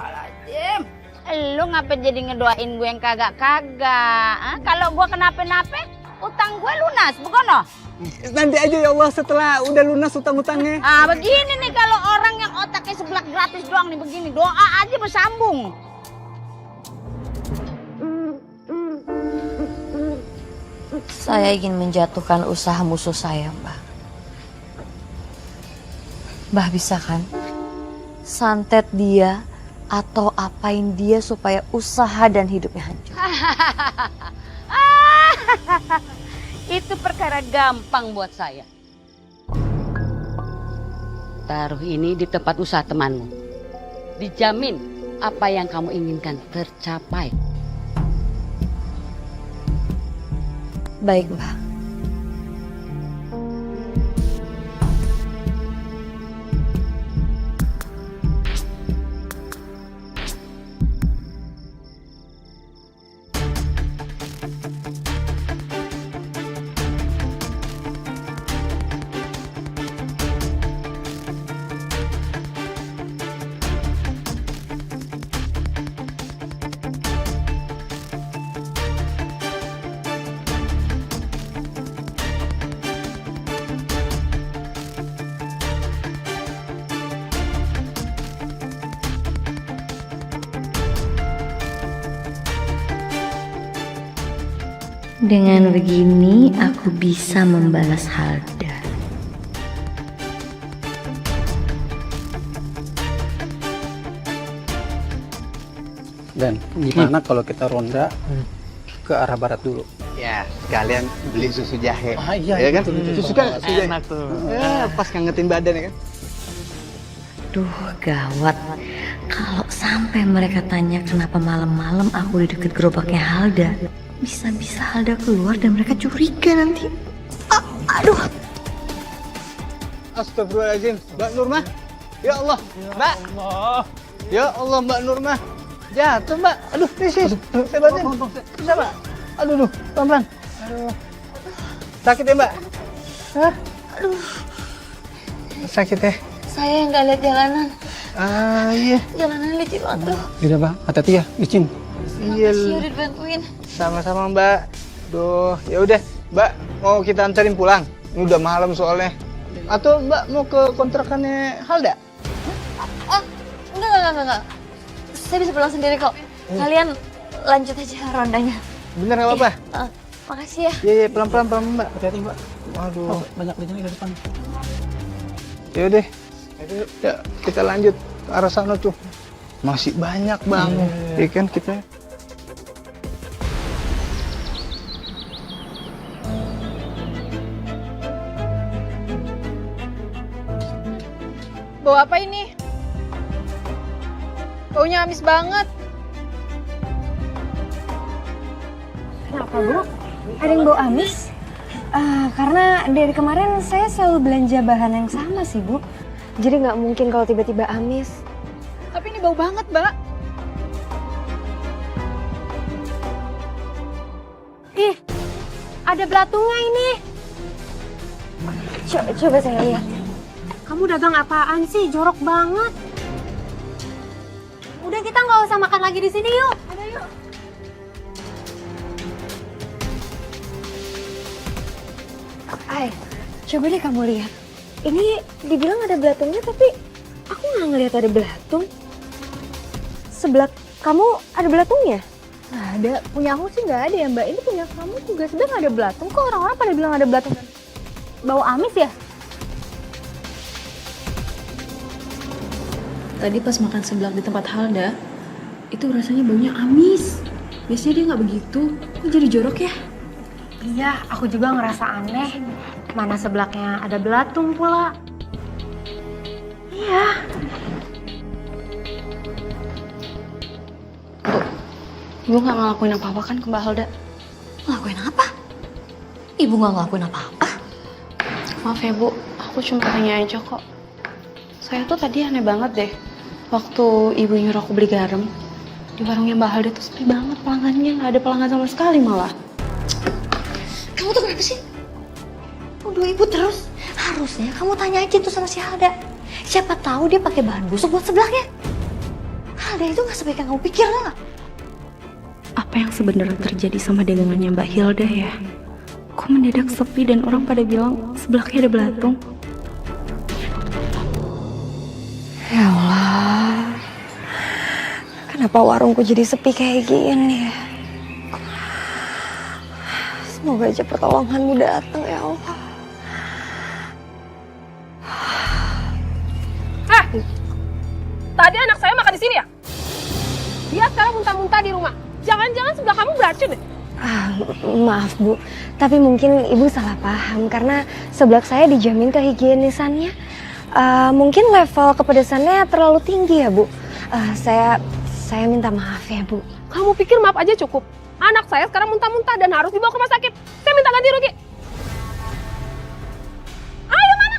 Lu ngapa jadi ngedoain gue yang kagak-kagak? Kalau gue kenapa-napa, utang gue lunas, begono? Nanti aja ya Allah setelah udah lunas utang-utangnya. Begini nih kalau orang yang otaknya seblak gratis doang nih begini. Doa aja bersambung. Saya ingin menjatuhkan usaha musuh saya, Mbah. Mbah bisa kan? Santet dia atau apain dia supaya usaha dan hidupnya hancur. Itu perkara gampang buat saya. Taruh ini di tempat usaha temanmu. Dijamin apa yang kamu inginkan tercapai. Baik, Mbah. Dengan begini aku bisa membalas Halda. Dan gimana kalau kita ronda ke arah barat dulu? Ya, sekalian beli susu jahe. Iya, ya kan? Susu kan enak tuh. Ya, pas ngangetin badan ya kan? Duh, gawat. Kalau sampai mereka tanya kenapa malam-malam aku di deket gerobaknya Halda, bisa-bisa Halda keluar dan mereka curiga nanti. Aduh. Astagfirullahaladzim, Mbak Nurmah. Ya Allah, Mbak. Ya Allah, Mbak Nurmah. Jatuh, Mbak. Aduh, ini sih. Saya bantuin. Bisa, Mbak? Aduh, pelan-pelan. Aduh. Sakit ya, Mbak? Hah? Aduh. Sakit ya? Saya yang gak lihat jalanan. Iya. Jalanan licin banget tuh. Tidak, Mbak. Hati-hati ya, licin. Iya. Makasih udah dibantuin. Sama-sama, Mbak. Duh, ya udah, Mbak. Mau kita anterin pulang? Ini udah malam soalnya. Atau Mbak mau ke kontrakannya Halda? Enggak. Saya bisa pulang sendiri kok. Kalian lanjut aja rondanya. Bener nggak apa-apa? Makasih ya. Iya, pelan-pelan, Mbak. Hati-hati, Mbak. Waduh, banyak di depan. Ya udah. Ya, kita lanjut ke arah sana tuh. Masih banyak, Bang. Iya kan kita. Bau apa ini? Baunya amis banget. Kenapa, Bu? Ada yang bau amis? Karena dari kemarin saya selalu belanja bahan yang sama sih, Bu. Jadi nggak mungkin kalau tiba-tiba amis. Tapi ini bau banget, Mbak. Ih, ada belatungnya ini. Coba saya lihat. Kamu dagang apaan sih? Jorok banget. Udah, kita nggak usah makan lagi di sini, yuk. Ayo, yuk. Ay, coba deh kamu lihat. Ini dibilang ada belatungnya, tapi aku nggak ngelihat ada belatung. Sebelah kamu ada belatungnya? Nggak ada. Punya aku sih nggak ada ya, Mbak. Ini punya kamu juga sebenarnya nggak ada belatung. Kok orang-orang pada bilang ada belatung? Bau amis ya? Tadi pas makan seblak di tempat Halda, itu rasanya baunya amis. Biasanya dia nggak begitu. Kok jadi jorok ya? Iya, aku juga ngerasa aneh. Mana seblaknya ada belatung pula. Iya. Ibu nggak ngelakuin apa-apa kan ke Mbak Halda? Ngelakuin apa? Ibu nggak ngelakuin apa-apa. Maaf ya Bu, aku cuma tanya aja kok. Saya tuh tadi aneh banget deh. Waktu ibu nyuruh aku beli garam, di warungnya Mbak Halda tuh sepi banget pelanggannya. Nggak ada pelanggan sama sekali malah. Kamu tuh kenapa sih? Nuduh ibu terus. Harusnya kamu tanya aja tuh sama si Halda. Siapa tahu dia pakai bahan busuk buat seblaknya. Halda itu nggak sebaik yang kamu pikir lah. Apa yang sebenarnya terjadi sama dagangannya Mbak Hilda ya? Kok mendadak sepi dan orang pada bilang sebelahnya ada belatung? Ya Allah, kenapa warungku jadi sepi kayak gini ya? Semoga aja pertolonganmu datang ya Allah. Tadi anak saya makan di sini ya? Dia sekarang muntah-muntah di rumah. Jangan-jangan sebelah kamu beracun deh. Maaf Bu, tapi mungkin Ibu salah paham karena seblak saya dijamin kehigienisannya. Mungkin level kepedesannya terlalu tinggi ya Bu. Saya minta maaf ya Bu. Kamu pikir maaf aja cukup? Anak saya sekarang muntah-muntah dan harus dibawa ke rumah sakit. Saya minta ganti rugi. Ayo mana?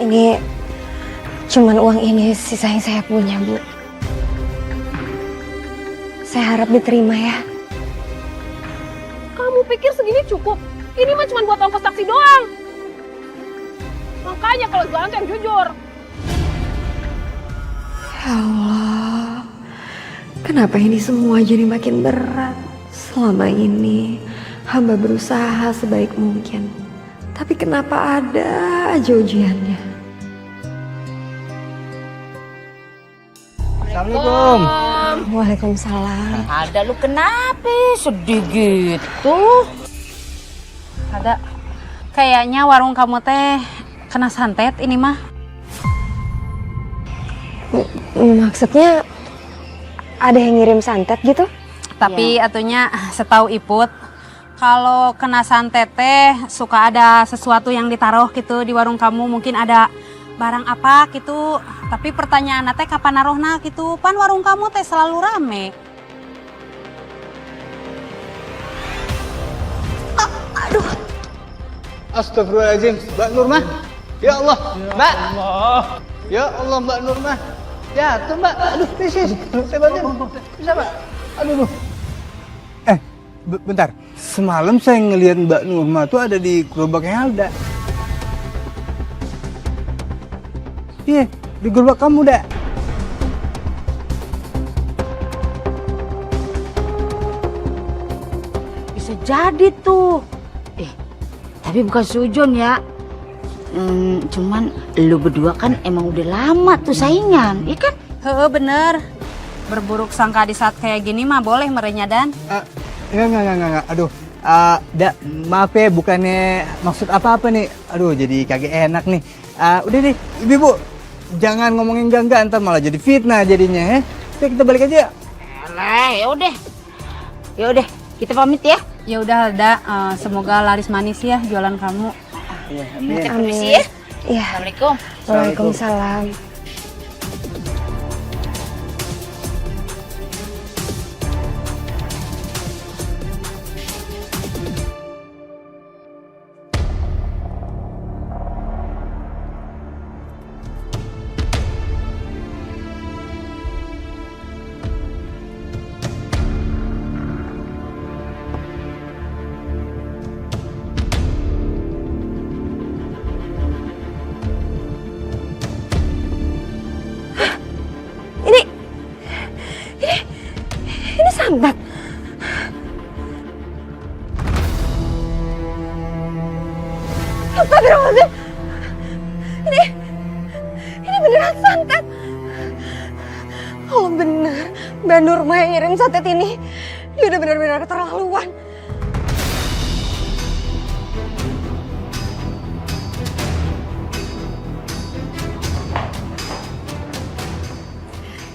Ini cuman uang ini sisa yang saya punya Bu. Saya harap diterima ya. Kamu pikir segini cukup? Ini mah cuma buat ongkos taksi doang. Makanya kalau jualan tuh yang jujur. Ya Allah, kenapa ini semua jadi makin berat? Selama ini hamba berusaha sebaik mungkin. Tapi kenapa ada aja ujiannya? Assalamualaikum. Waalaikumsalam. Ada lu kenapa sedih gitu? Ada. Kayaknya warung kamu teh kena santet ini mah. Maksudnya ada yang ngirim santet gitu? Tapi atunya setahu Iput, kalau kena santet teh suka ada sesuatu yang ditaruh gitu di warung kamu, mungkin ada barang apa gitu. Tapi pertanyaan teh kapan naruhna gitu, pan warung kamu teh selalu rame. Aduh. Astagfirullahaladzim, Mbak Nurmah. Ya Allah, Mbak. Ya Allah, Mbak Nurmah. Ya, tuh Mbak. Aduh, krisis. Saya bantu. Bisa, Mbak. Aduh. Bentar. Semalam saya ngelihat Mbak Nurmah tuh ada di gerobaknya Halda. Iya, di gerobak kamu, Dak. Bisa jadi tuh. Tapi bukan sujon ya. Cuman lu berdua kan emang udah lama tuh saingan, iya kan? Heeh, bener. Berburuk sangka di saat kayak gini mah boleh merenya Dan. Enggak. Aduh, maaf ya, bukannya maksud apa-apa nih. Aduh, jadi kagak enak nih. Udah deh, Ibu, jangan ngomongin enggak, ntar malah jadi fitnah jadinya ya. Yuk kita balik aja. Alah, ya udah, kita pamit ya. Ya udah Alda, semoga laris manis ya jualan kamu. Kita permisi ya. Iya. Assalamualaikum. Waalaikumsalam. Ini santet. Astagfirullahaladzim. Ini beneran santet. Kalau bener Mbak Nurma yang ngirim santet ini, dia udah benar-benar keterlaluan.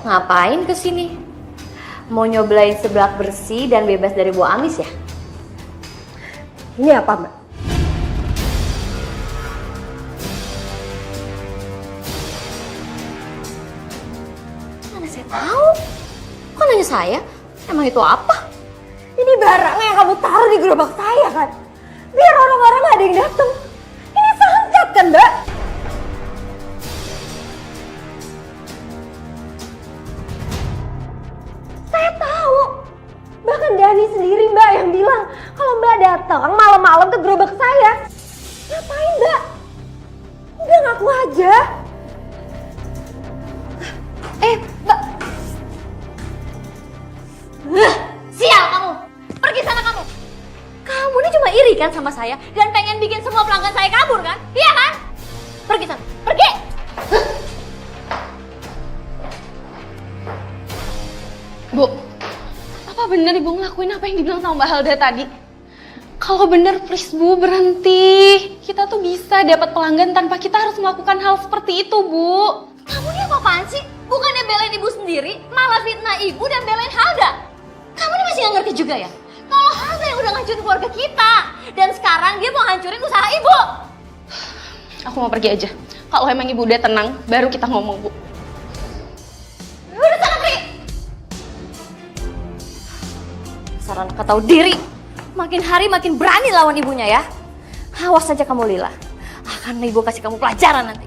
Ngapain kesini? Mau nyoblain seblak bersih dan bebas dari bau amis ya? Ini apa, Mbak? Mana saya tahu? Kok nanya saya? Emang itu apa? Ini barang yang kamu taruh di gerobak saya kan? Biar orang-orang gak ada yang datang. Ini santet kan, Mbak? Saya tahu. Bahkan Dani sendiri, Mbak, yang bilang kalau Mbak datang malam-malam ke gerobak saya. Ngapain, Mbak? Udah ngaku aja. Mbak. Sial kamu. Pergi sana kamu. Kamu ini cuma iri kan sama saya dan pengen bikin semua pelanggan saya kabur kan? Iya kan? Pergi sana. Pergi. Bu, apa bener Ibu ngelakuin apa yang dibilang sama Mbak Halda tadi? Kalau bener please Bu, berhenti. Kita tuh bisa dapat pelanggan tanpa kita harus melakukan hal seperti itu, Bu. Kamu ini apa-apaan sih? Bukannya belain ibu sendiri, malah fitnah ibu dan belain Halda. Kamu ini masih gak ngerti juga ya? Kalau Halda yang udah ngancurin keluarga kita. Dan sekarang dia mau hancurin usaha ibu. Aku mau pergi aja. Kalau emang Ibu udah tenang, baru kita ngomong, Bu. Udah sana pergi. Saran kau tahu diri. Makin hari makin berani lawan ibunya ya. Awas saja kamu Lila. Akan ibu kasih kamu pelajaran nanti.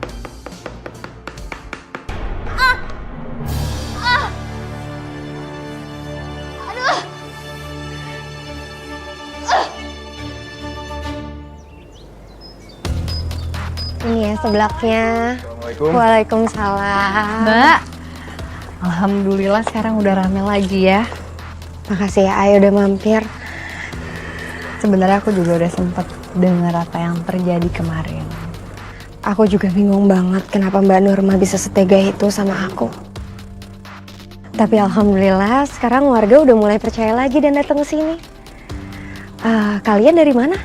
Ini ya seblaknya. Assalamualaikum. Waalaikumsalam. Mbak, alhamdulillah sekarang udah rame lagi ya. Makasih ya Ay udah mampir. Sebenarnya aku juga udah sempet dengar apa yang terjadi kemarin. Aku juga bingung banget kenapa Mbak Nurma bisa setega itu sama aku. Tapi alhamdulillah sekarang warga udah mulai percaya lagi dan datang ke sini. Kalian dari mana?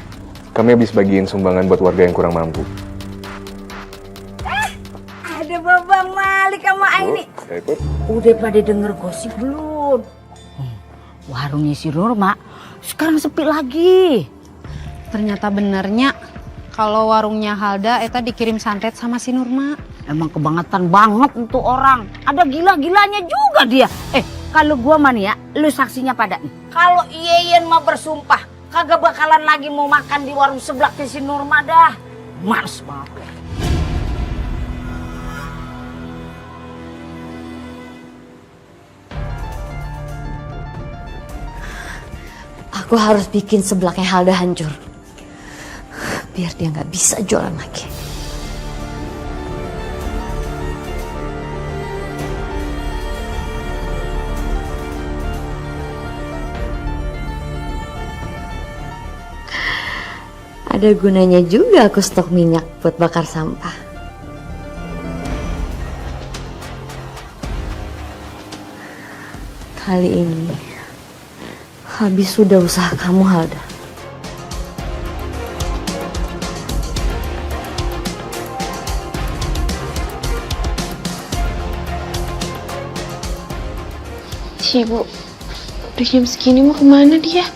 Kami habis bagiin sumbangan buat warga yang kurang mampu. Ada Babang Malik sama Aini. Udah pada denger gosip belum? Warungnya si Nurma sekarang sepi lagi. Ternyata benernya kalau warungnya Halda eta dikirim santet sama si Nurma. Emang kebangetan banget untuk orang. Ada gila-gilanya juga dia. Kalau gua mah nih ya, lu saksinya pada nih. Kalau Yeyen mah bersumpah kagak bakalan lagi mau makan di warung sebelahnya si Nurma dah. Males banget. Aku harus bikin seblaknya Halda hancur. Biar dia nggak bisa jualan lagi. Ada gunanya juga aku stok minyak buat bakar sampah. Kali ini habis sudah usaha kamu, Halda. Ibu, udah jam segini mau kemana dia?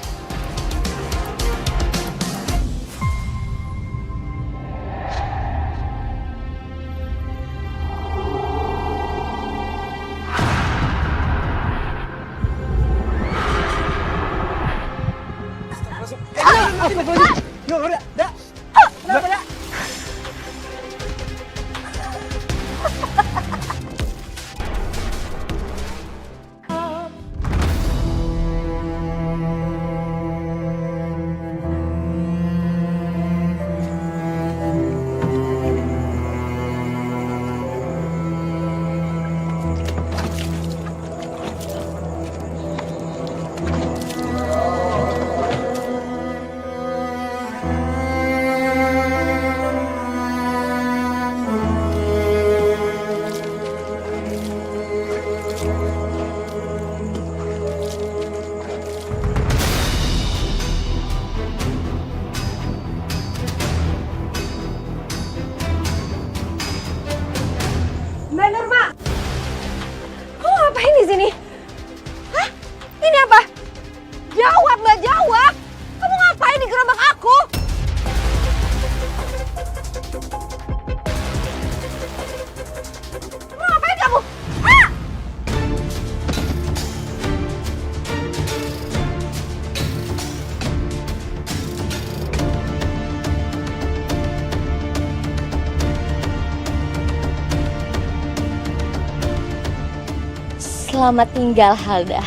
Selamat tinggal Halda.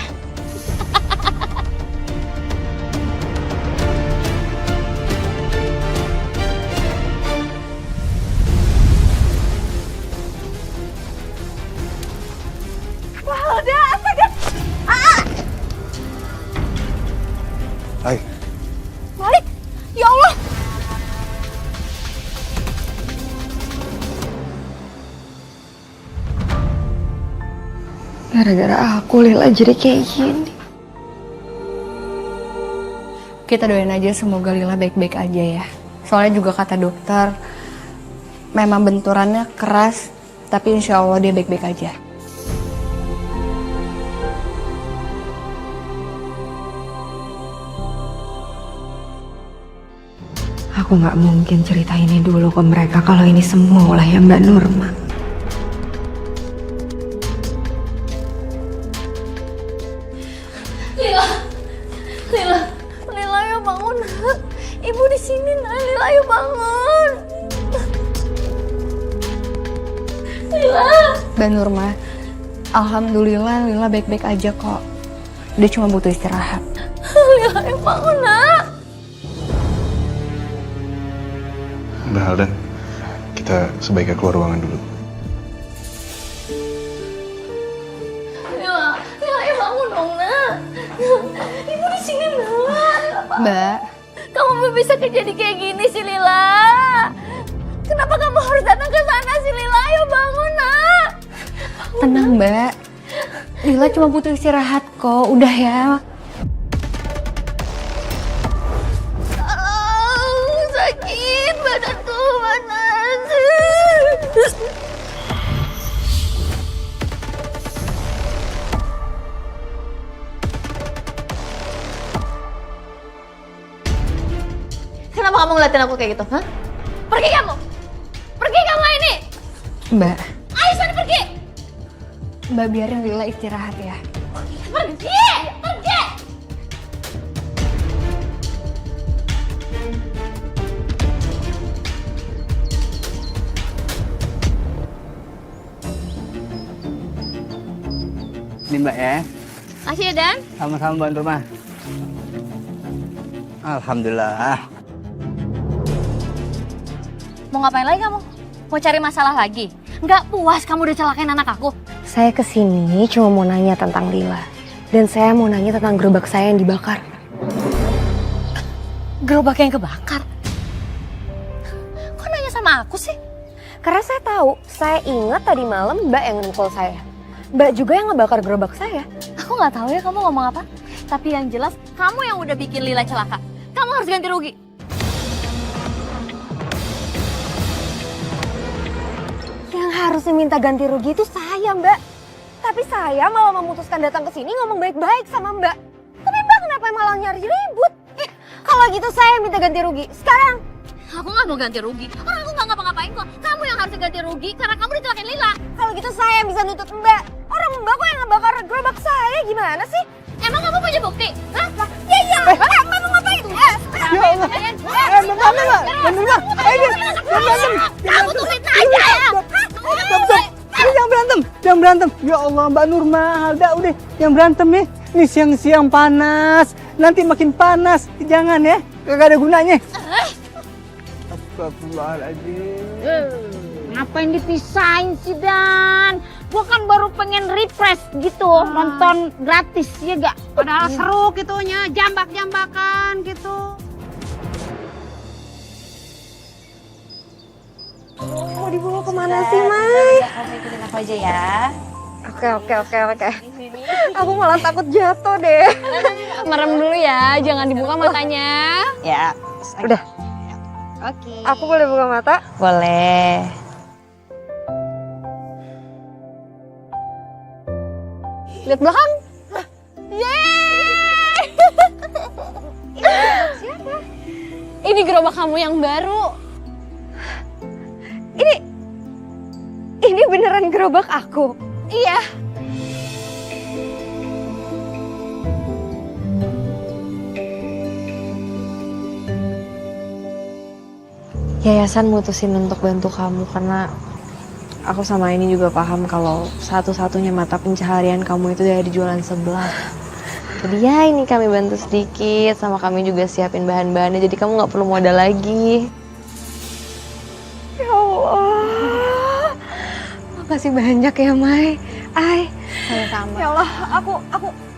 Halda, astaga. Hai. Malik, ya Allah. Gara-gara aku Lila jadi kayak gini. Kita doain aja semoga Lila baik-baik aja ya. Soalnya juga kata dokter, memang benturannya keras, tapi insya Allah dia baik-baik aja. Aku nggak mungkin cerita ini dulu ke mereka kalau ini semua ulahnya Mbak Nurma. Lila ayo bangun. Ibu di sini, Lila ayo bangun. Lila. Mbak Nurma, alhamdulillah Lila baik-baik aja kok. Dia cuma butuh istirahat. Lila ayo bangun, Nak. Mbak Halda, kita sebaiknya keluar ruangan dulu. Lila ayo bangun dong, Nak. Ibu di sini, Nak. Mbak, Kamu bisa jadi kayak gini sih, Lila. Kenapa kamu harus datang ke sana sih, Lila? Ayo bangun, Nak. tenang Mbak. Lila cuma butuh istirahat kok, udah ya. Sakit badanku, panas. Kenapa kamu ngeliatin aku kayak gitu, hah? Pergi kamu! Pergi kamu ini! Mbak, Ayo sana pergi! Mbak biarin Lila istirahat ya. Pergi! Pergi! Ini Mbak ya. Makasih ya, Dan. Sama-sama Mbak Nurma. Alhamdulillah. Mau ngapain lagi kamu? Mau cari masalah lagi? Nggak puas kamu udah celakain anak aku? Saya kesini cuma mau nanya tentang Lila. Dan saya mau nanya tentang gerobak saya yang dibakar. Gerobak yang kebakar? Kok nanya sama aku sih? Karena saya tahu, saya ingat tadi malam Mbak yang mukul saya. Mbak juga yang ngebakar gerobak saya. Aku nggak tahu ya kamu ngomong apa. Tapi yang jelas, kamu yang udah bikin Lila celaka. Kamu harus ganti rugi. Yang harusnya minta ganti rugi itu saya, Mbak. Tapi saya malah memutuskan datang ke sini ngomong baik-baik sama Mbak. Tapi Mbak kenapa malah nyari ribut? Kalau gitu saya minta ganti rugi. Sekarang. Aku nggak mau ganti rugi. Orang aku nggak ngapa-ngapain kok. Kamu yang harus ganti rugi karena kamu dicelakain Lila. Kalau gitu saya bisa nuntut Mbak. Orang Mbak kok yang ngebakar gerobak saya gimana sih? Emang kamu punya bukti? Hah? Ya iya. Mbak mau ngapain? Ya Allah. Mbak Mbak. Kamu tuh fitnah aja ya. Jangan berantem. Jangan berantem. Ya Allah Mbak Nurma, Halda udah jangan berantem ya. Ini siang-siang panas. Nanti makin panas. Jangan ya. Gak ada gunanya. Astagfirullahaladzim. Ngapain dipisahin sih, Dan? Gua kan baru pengen refresh gitu, nonton gratis, ya gak? Padahal seru gitunya, jambak-jambakan gitu. Mau dibawa kemana sih, Mai? Kamu ikutin aku aja ya. Oke. Aku malah takut jatuh deh. Merem dulu ya, jangan dibuka matanya. Ya. Udah. Oke. Aku boleh buka mata? Boleh. Lihat belakang. Yeay! Ini gerobak kamu yang baru. Ini beneran gerobak aku? Iya. Yayasan mutusin untuk bantu kamu karena aku sama ini juga paham kalau satu-satunya mata pencaharian kamu itu dari jualan seblak. Jadi ya ini kami bantu sedikit, sama kami juga siapin bahan-bahannya, jadi kamu nggak perlu modal lagi. Ya Allah, makasih banyak ya Mai. Ai, Sama-sama. ya Allah,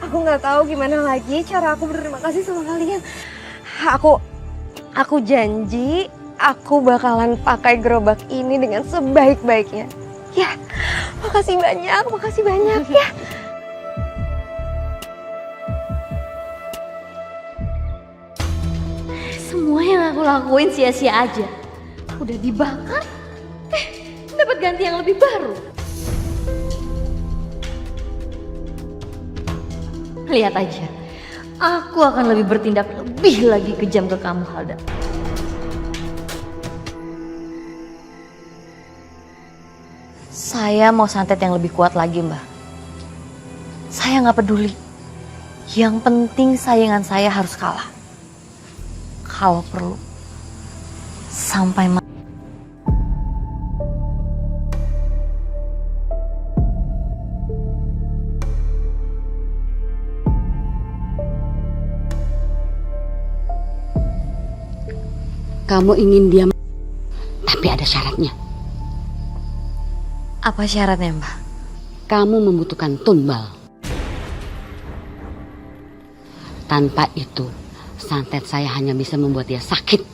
aku nggak tahu gimana lagi cara aku berterima kasih sama kalian. Aku janji aku bakalan pakai gerobak ini dengan sebaik-baiknya. Ya, makasih banyak ya. Semua yang aku lakuin sia-sia aja. Udah dibakar, dapat ganti yang lebih baru. Lihat aja, aku akan lebih bertindak lebih lagi kejam ke kamu, Halda. Saya mau santet yang lebih kuat lagi, Mbak. Saya nggak peduli. Yang penting saingan saya harus kalah. Kalau perlu, sampai Kamu ingin diam, tapi ada syaratnya. Apa syaratnya, Mbak? Kamu membutuhkan tumbal. Tanpa itu, santet saya hanya bisa membuat dia sakit.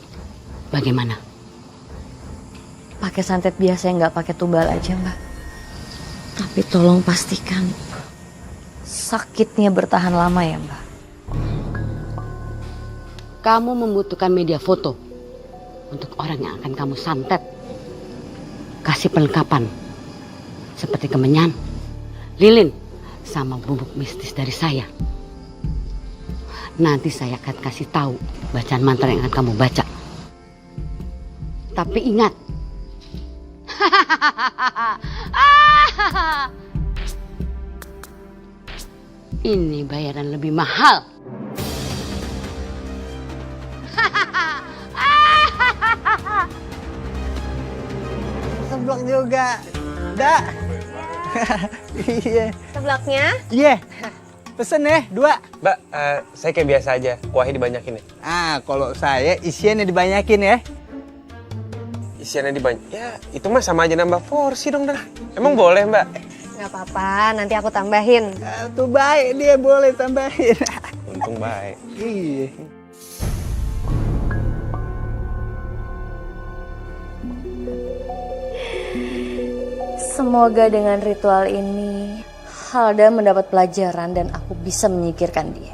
Bagaimana? Pakai santet biasa yang nggak pakai tumbal aja, Mbak. Tapi tolong pastikan sakitnya bertahan lama ya, Mbak. Kamu membutuhkan media foto untuk orang yang akan kamu santet. Kasih perlengkapan seperti kemenyan, lilin, sama bubuk mistis dari saya. Nanti saya akan kasih tahu bacaan mantra yang akan kamu baca. Tapi ingat, ini bayaran lebih mahal. Seblak juga. Da. Iya. Seblaknya? Iya. Pesen ya, 2. Mbak, saya kayak biasa aja, kuahnya dibanyakin ya. Kalau saya isiannya dibanyakin ya. Isiannya dibanyak. Ya, itu mah sama aja nambah porsi dong dah. Emang boleh, Mbak? Nggak apa-apa, nanti aku tambahin. Tuh baik dia boleh tambahin. Untung baik. Iya. Semoga dengan ritual ini Halda mendapat pelajaran dan aku bisa menyingkirkan dia.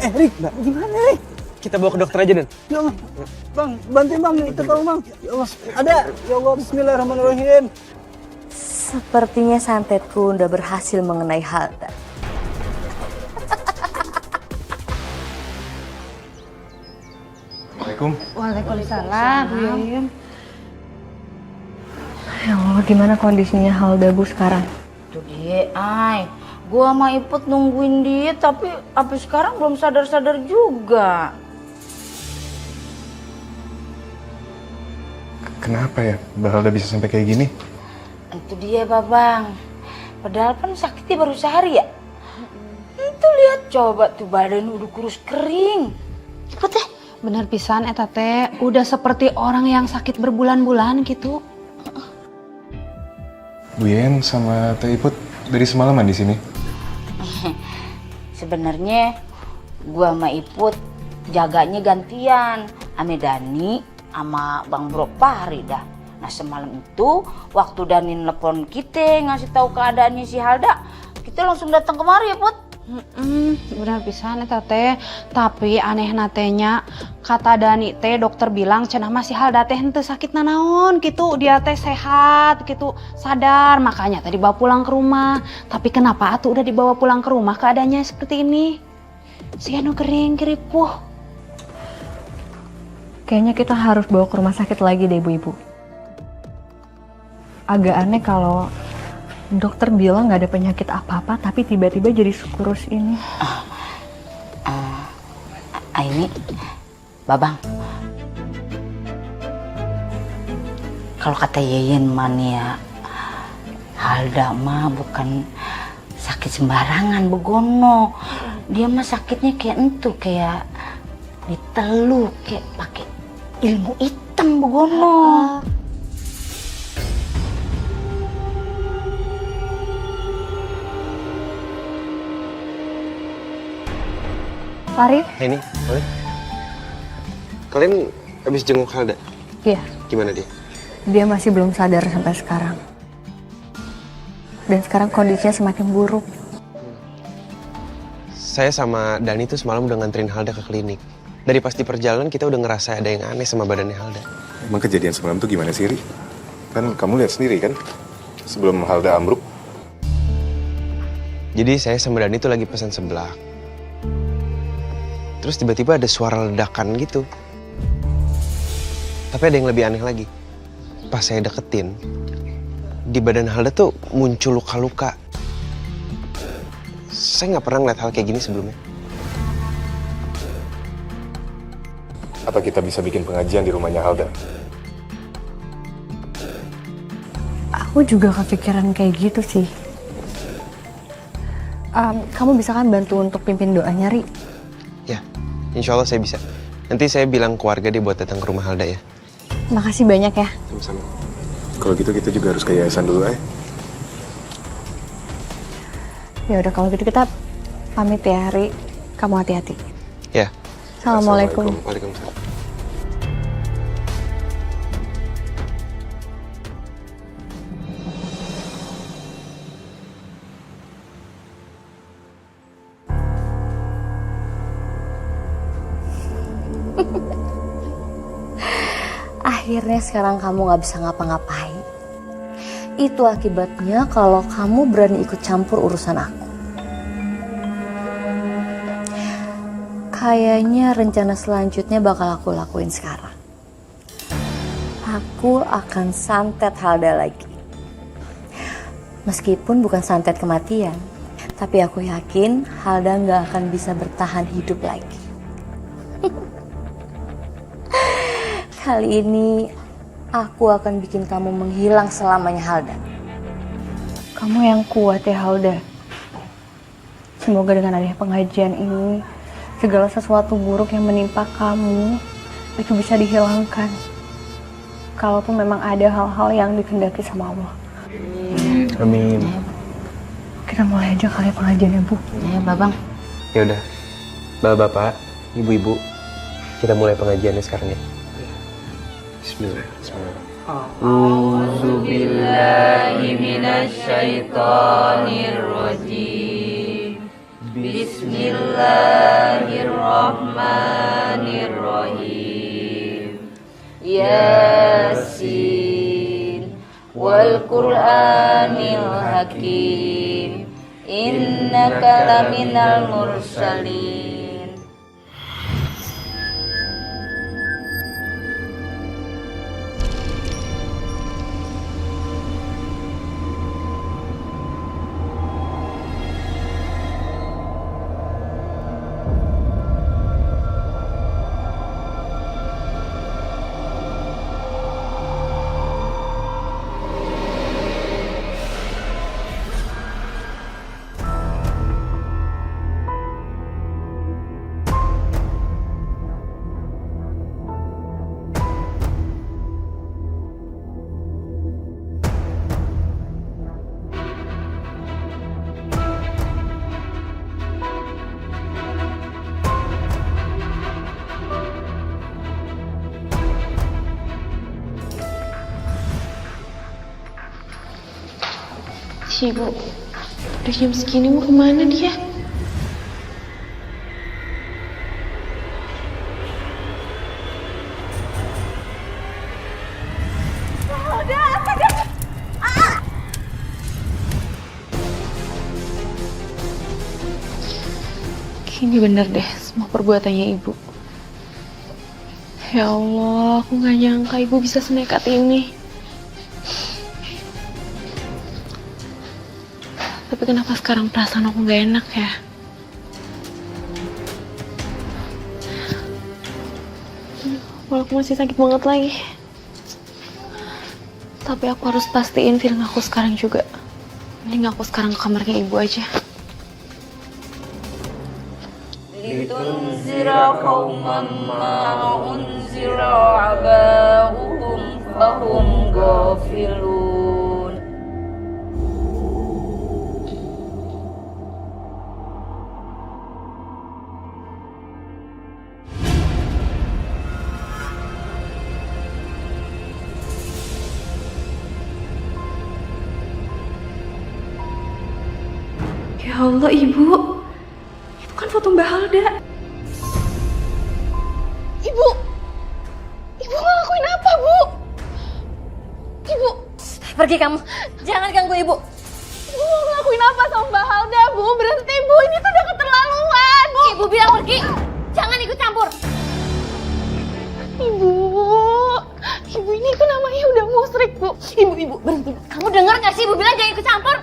Rik, gimana Rik? Kita bawa ke dokter aja, Dan. Ya Allah, Bang, bantuin Bang, itu tolong Bang. Ya Allah, ada. Ya Allah, bismillahirrahmanirrahim. Sepertinya santetku udah berhasil mengenai Halda. Assalamualaikum. Waalaikumsalam. Ya Allah, gimana kondisinya Halda, Bu, sekarang? Tuh dia, gua sama Iput nungguin dia tapi sampai sekarang belum sadar-sadar juga. Kenapa ya Mbak Halda bisa sampai kayak gini? Itu dia, Babang. Padahal kan sakitnya baru sehari ya. Itu lihat coba tuh badan udah kurus kering. Cepet deh. Bener pisan eta teh, udah seperti orang yang sakit berbulan-bulan gitu. Bu Yen sama Teh Iput dari semalaman di sini. Sebenarnya gua sama Iput jaganya gantian, ame Dani sama Bang Bro Pahri dah. Nah semalam itu waktu Dani nelpon kita ngasih tahu keadaannya si Halda, kita langsung datang kemari ya Put. Benar pisan eta teh. Tapi aneh natenya kata Dani teh dokter bilang cenah masih Halda teh henteu sakit nanaon gitu. Dia teh sehat gitu, sadar. Makanya tadi dibawa pulang ke rumah. Tapi kenapa atuh udah dibawa pulang ke rumah keadaannya seperti ini? Si anu kering keripuh. Kayaknya kita harus bawa ke rumah sakit lagi deh ibu-ibu. Agak aneh kalau dokter bilang nggak ada penyakit apa-apa, tapi tiba-tiba jadi sekurus ini. Ini, Babang. Kalau kata Yeyen mania, Halda mah bukan sakit sembarangan begono. Dia mah sakitnya kayak entu, kayak ditelu, kayak pakai ilmu hitam begono. Farid? Ini, boleh? Kalian habis jenguk Halda? Iya. Gimana dia? Dia masih belum sadar sampai sekarang. Dan sekarang kondisinya semakin buruk. Saya sama Dani tuh semalam udah nganterin Halda ke klinik. Dari pas di perjalanan kita udah ngerasa ada yang aneh sama badannya Halda. Emang kejadian semalam tuh gimana sih, Ri? Kan kamu lihat sendiri kan? Sebelum Halda ambruk. Jadi saya sama Dani tuh lagi pesan seblak. Terus tiba-tiba ada suara ledakan gitu. Tapi ada yang lebih aneh lagi. Pas saya deketin, di badan Halda tuh muncul luka-luka. Saya nggak pernah ngeliat hal kayak gini sebelumnya. Apa kita bisa bikin pengajian di rumahnya Halda? Aku juga kepikiran kayak gitu sih. Kamu bisa kan bantu untuk pimpin doanya, Ri? Ya, insya Allah saya bisa. Nanti saya bilang keluarga dia buat datang ke rumah Halda ya. Makasih banyak ya. Sama-sama. Kalau gitu kita juga harus ke yayasan dulu, Ya udah kalau gitu kita pamit ya, Ri. Kamu hati-hati. Ya. Assalamualaikum. Waalaikumsalam. Akhirnya sekarang kamu gak bisa ngapa-ngapain. Itu akibatnya kalau kamu berani ikut campur urusan aku. Kayaknya rencana selanjutnya bakal aku lakuin sekarang. Aku akan santet Halda lagi. Meskipun bukan santet kematian, tapi aku yakin Halda gak akan bisa bertahan hidup lagi. Kali ini aku akan bikin kamu menghilang selamanya, Halda. Kamu yang kuat ya, Halda. Semoga dengan adanya pengajian ini, segala sesuatu buruk yang menimpa kamu itu bisa dihilangkan. Kalaupun memang ada hal-hal yang dikehendaki sama Allah. Amin. Kita mulai aja kali pengajiannya, Bu. Ya, Babang. Ya udah, bapak-bapak, ibu-ibu, kita mulai pengajiannya sekarang ya. Bismillah. A'udzubillahiminasyaitonirrajim. Bismillahirrahmanirrahim. Yasin wal Qur'anil Hakim. Innaka laminal mursalin. Si Ibu, udah jam segini mau kemana dia? Ini bener deh semua perbuatannya ibu. Ya Allah, aku gak nyangka ibu bisa senekat ini. Tapi kenapa sekarang perasaan aku gak enak ya? Malah aku masih sakit banget lagi. Tapi aku harus pastiin feeling aku sekarang juga. Mending aku sekarang ke kamarnya ibu aja. Litunzira qauman ma unzira aba'uhum fahum ghafilun. Ya Allah, ibu. Itu kan foto Mbak Halda. Ibu! Ibu ngelakuin apa, Bu? Ibu! Pergi kamu, jangan ganggu ibu. Ibu mau ngelakuin apa sama Mbak Halda, Bu? Berhenti, Bu. Ini tuh udah keterlaluan, Bu. Ibu bilang pergi, jangan ikut campur. Ibu! Ibu ini tuh namanya udah musyrik, Bu. Ibu, berhenti. Kamu dengar gak sih ibu bilang jangan ikut campur?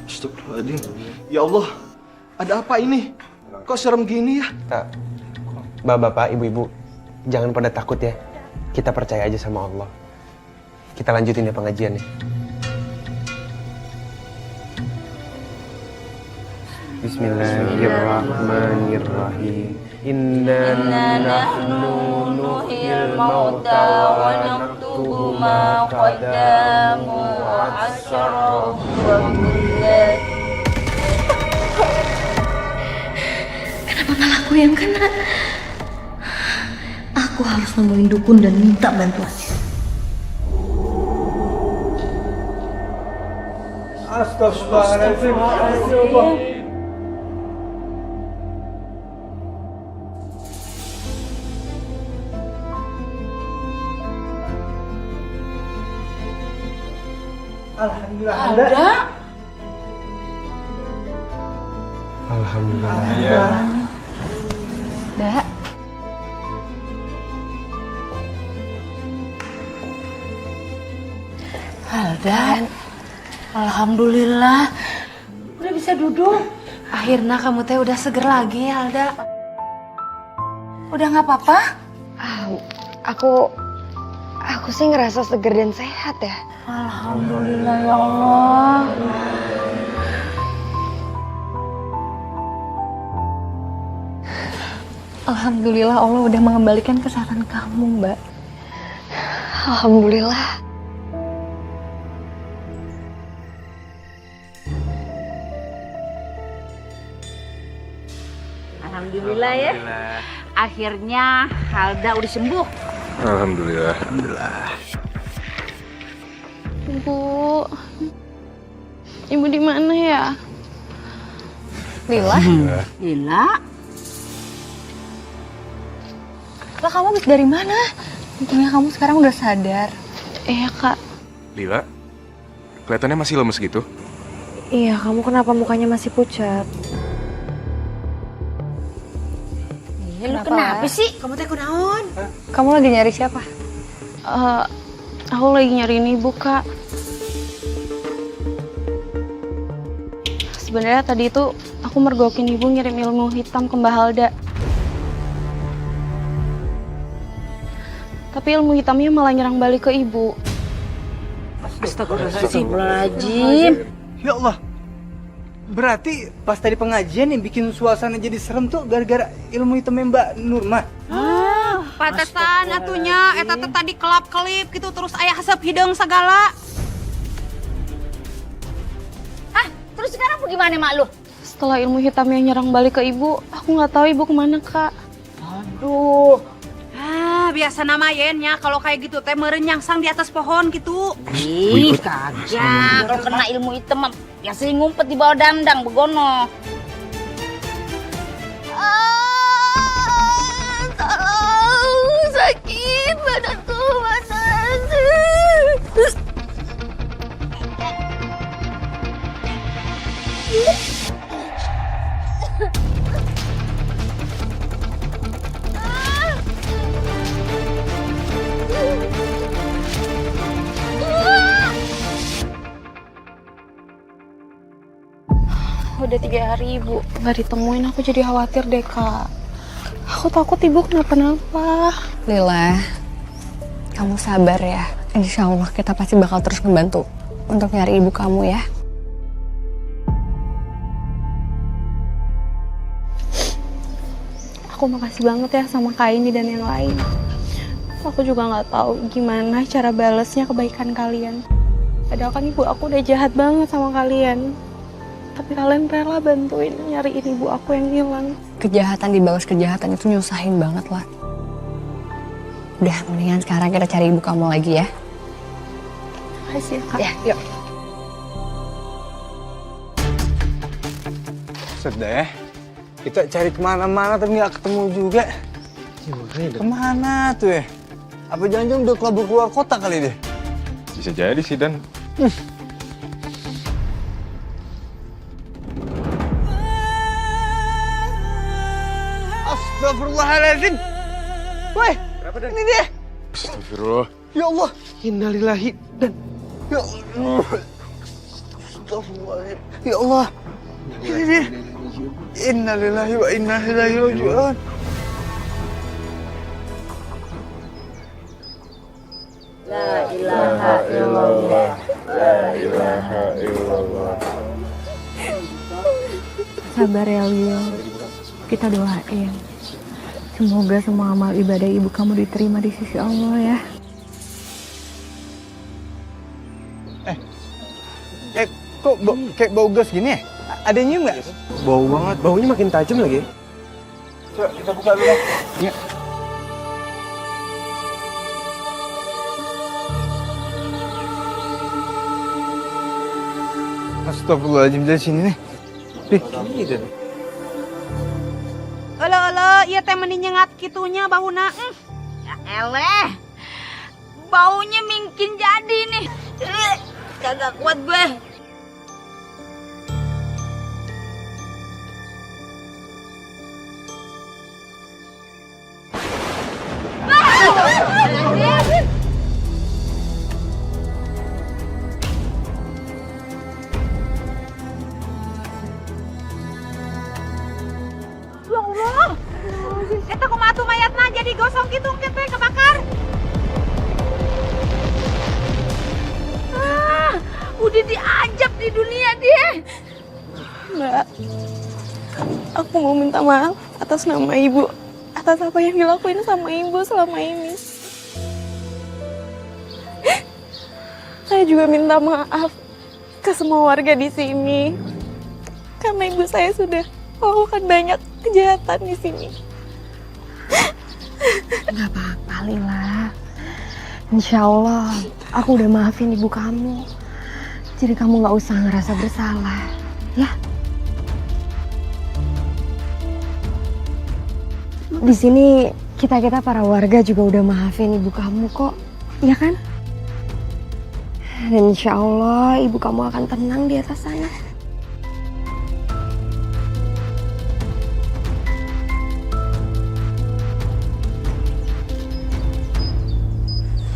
Astagfirullahaladzim. Ya Allah, ada apa ini? Kok serem gini ya? Bapak-bapak, ibu-ibu, jangan pada takut ya. Kita percaya aja sama Allah. Kita lanjutin ya pengajiannya. Bismillahirrahmanirrahim. Inna nahnu nuhyil mauta wa naktubu ma qaddamu wa asyarahu wa billah. Kenapa malah aku yang kena? Aku harus nemuin dukun dan minta bantuan. Astagfirullahaladzim. Alhamdulillah ada. Alhamdulillah. Dak. Halda, alhamdulillah. Udah bisa duduk. Akhirnya kamu teh udah seger lagi, Halda. Udah nggak apa-apa? Aku sih ngerasa seger dan sehat ya. Alhamdulillah ya Allah. Alhamdulillah Allah udah mengembalikan kesehatan kamu, Mbak. Alhamdulillah. Alhamdulillah ya. Akhirnya Halda udah sembuh. Alhamdulillah. Ibu di mana ya? Lila? Lila, Kak, kamu habis dari mana? Untungnya kamu sekarang udah sadar. Iya, Kak. Lila, kelihatannya masih lemes gitu. Iya, kamu kenapa mukanya masih pucat? lu kenapa sih? Kamu teh kunaon? Kamu lagi nyari siapa? Aku lagi nyariin ibu, Kak. Sebenarnya tadi itu aku mergokin ibu ngirim ilmu hitam ke Mbak Halda. Tapi ilmu hitamnya malah nyerang balik ke ibu. Astagfirullahaladzim. Ya Allah. Berarti pas tadi pengajian yang bikin suasana jadi serem tuh gara-gara ilmu hitamnya Mbak Nurma. Patesan atunya, eta teh tadi kelap-kelip gitu terus aya hasap hidung segala. Hah? Terus sekarang bagaimana mak lu? Setelah ilmu hitamnya nyerang balik ke ibu, aku nggak tahu ibu kemana, Kak. Aduh. biasa nama yennya kalau kayak gitu teh merenyang sang di atas pohon gitu. Ih, kagak. Kalau kena ilmu hitam mah biasanya ngumpet di bawah dandang begono. Tolong, sakit badanku, panas. Udah 3 hari ibu nggak ditemuin, aku jadi khawatir deh kak. Aku takut ibu kenapa-napa. Lila, kamu sabar ya. Insya Allah kita pasti bakal terus ngebantu untuk nyari ibu kamu ya. Aku makasih banget ya sama Kak ini dan yang lain. Aku juga nggak tahu gimana cara balesnya kebaikan kalian. Padahal kan ibu aku udah jahat banget sama kalian. Tapi kalian rela bantuin nyariin ibu aku yang hilang. Kejahatan di bawah kejahatan itu nyusahin banget lah. Udah, mendingan sekarang kita cari ibu kamu lagi ya. Makasih ya Kak. Ya, yuk. Sudah ya. Kita cari kemana-mana tapi nggak ketemu juga. Kemana tuh ya? Apa jangan-jangan udah kabur keluar kota kali deh? Bisa jadi sih, Dan. Astagfirullahaladzim. Woi, ini dia. Astagfirullah. Ya Allah. Innalillahi dan Ya Allah. Astagfirullahaladzim. Ya Allah. Ini dia. Innalillahi wa inna ilaihi raji'un. La ilaha illallah. La ilaha illallah. Sabar ya Lil. Kita doain. Semoga semua amal ibadah ibu kamu diterima di sisi Allah ya. Kok kayak bau gas gini ya? Ada nyium nggak? bau banget, baunya makin tajam lagi. Coba kita buka dulu. Ya. Astagfirullahaladzim, dari sini nih. Elo, iya teh mending nyengat kitunya bauna. Ya eleh. Baunya mungkin jadi nih. Kagak kuat gue. Ya Allah. Eta kumaha atuh mayatna jadi gosong gitu teh kebakar. Udah diajak di dunia dia. Mbak, aku mau minta maaf atas nama ibu, atas apa yang dilakuin sama ibu selama ini. Saya juga minta maaf ke semua warga di sini karena ibu saya sudah melakukan banyak kejahatan di sini. Gak apa-apa Lila. Insya Allah aku udah maafin ibu kamu. Jadi kamu gak usah ngerasa bersalah, ya? Di sini kita para warga juga udah maafin ibu kamu kok, ya kan? Dan insya Allah ibu kamu akan tenang di atas sana.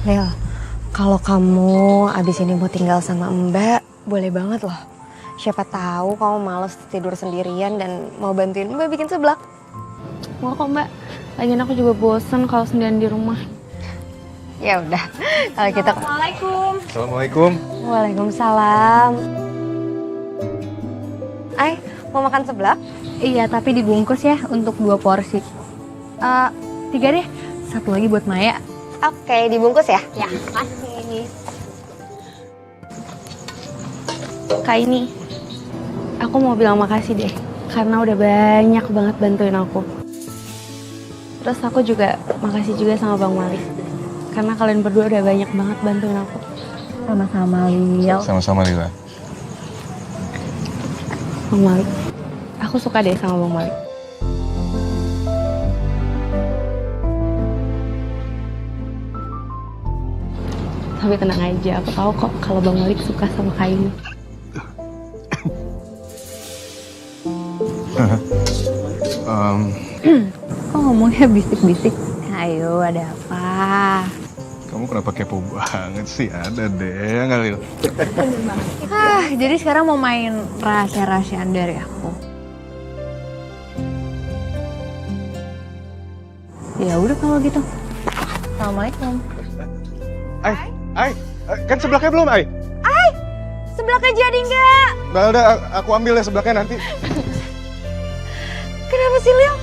Lil, kalau kamu abis ini mau tinggal sama Mbak, boleh banget loh. Siapa tahu kamu males tidur sendirian dan mau bantuin Mbak bikin seblak. Mau kok Mbak, lagian aku juga bosen kalau sendirian di rumah. Ya udah, kalau kita. Assalamualaikum. Assalamualaikum. Waalaikumsalam. Ay, mau makan seblak? Iya, tapi dibungkus ya untuk 2 porsi. 3 deh, 1 lagi buat Maya. Oke, dibungkus ya? Ya, makasih. Kak ini, aku mau bilang makasih deh, karena udah banyak banget bantuin aku. Terus aku juga makasih juga sama Bang Malik. Karena kalian berdua udah banyak banget bantuin aku. Sama-sama, Lil. Sama-sama Lila. Bang Malik, aku suka deh sama Bang Malik. Tapi tenang aja, aku tahu kok kalau Bang Malik suka sama Kak Aini. Kok ngomongnya bisik-bisik? Ayo, ada apa? Kamu kenapa kepo banget sih? Ada deh, nggak Lil? Jadi sekarang mau main rahasia-rahasiaan dari aku. Ya udah kalau gitu. Assalamualaikum. Ai, kan seblaknya belum, Ai? Sebelaknya jadi nggak? Udah, aku ambil ya seblaknya nanti. Kenapa sih, Lil?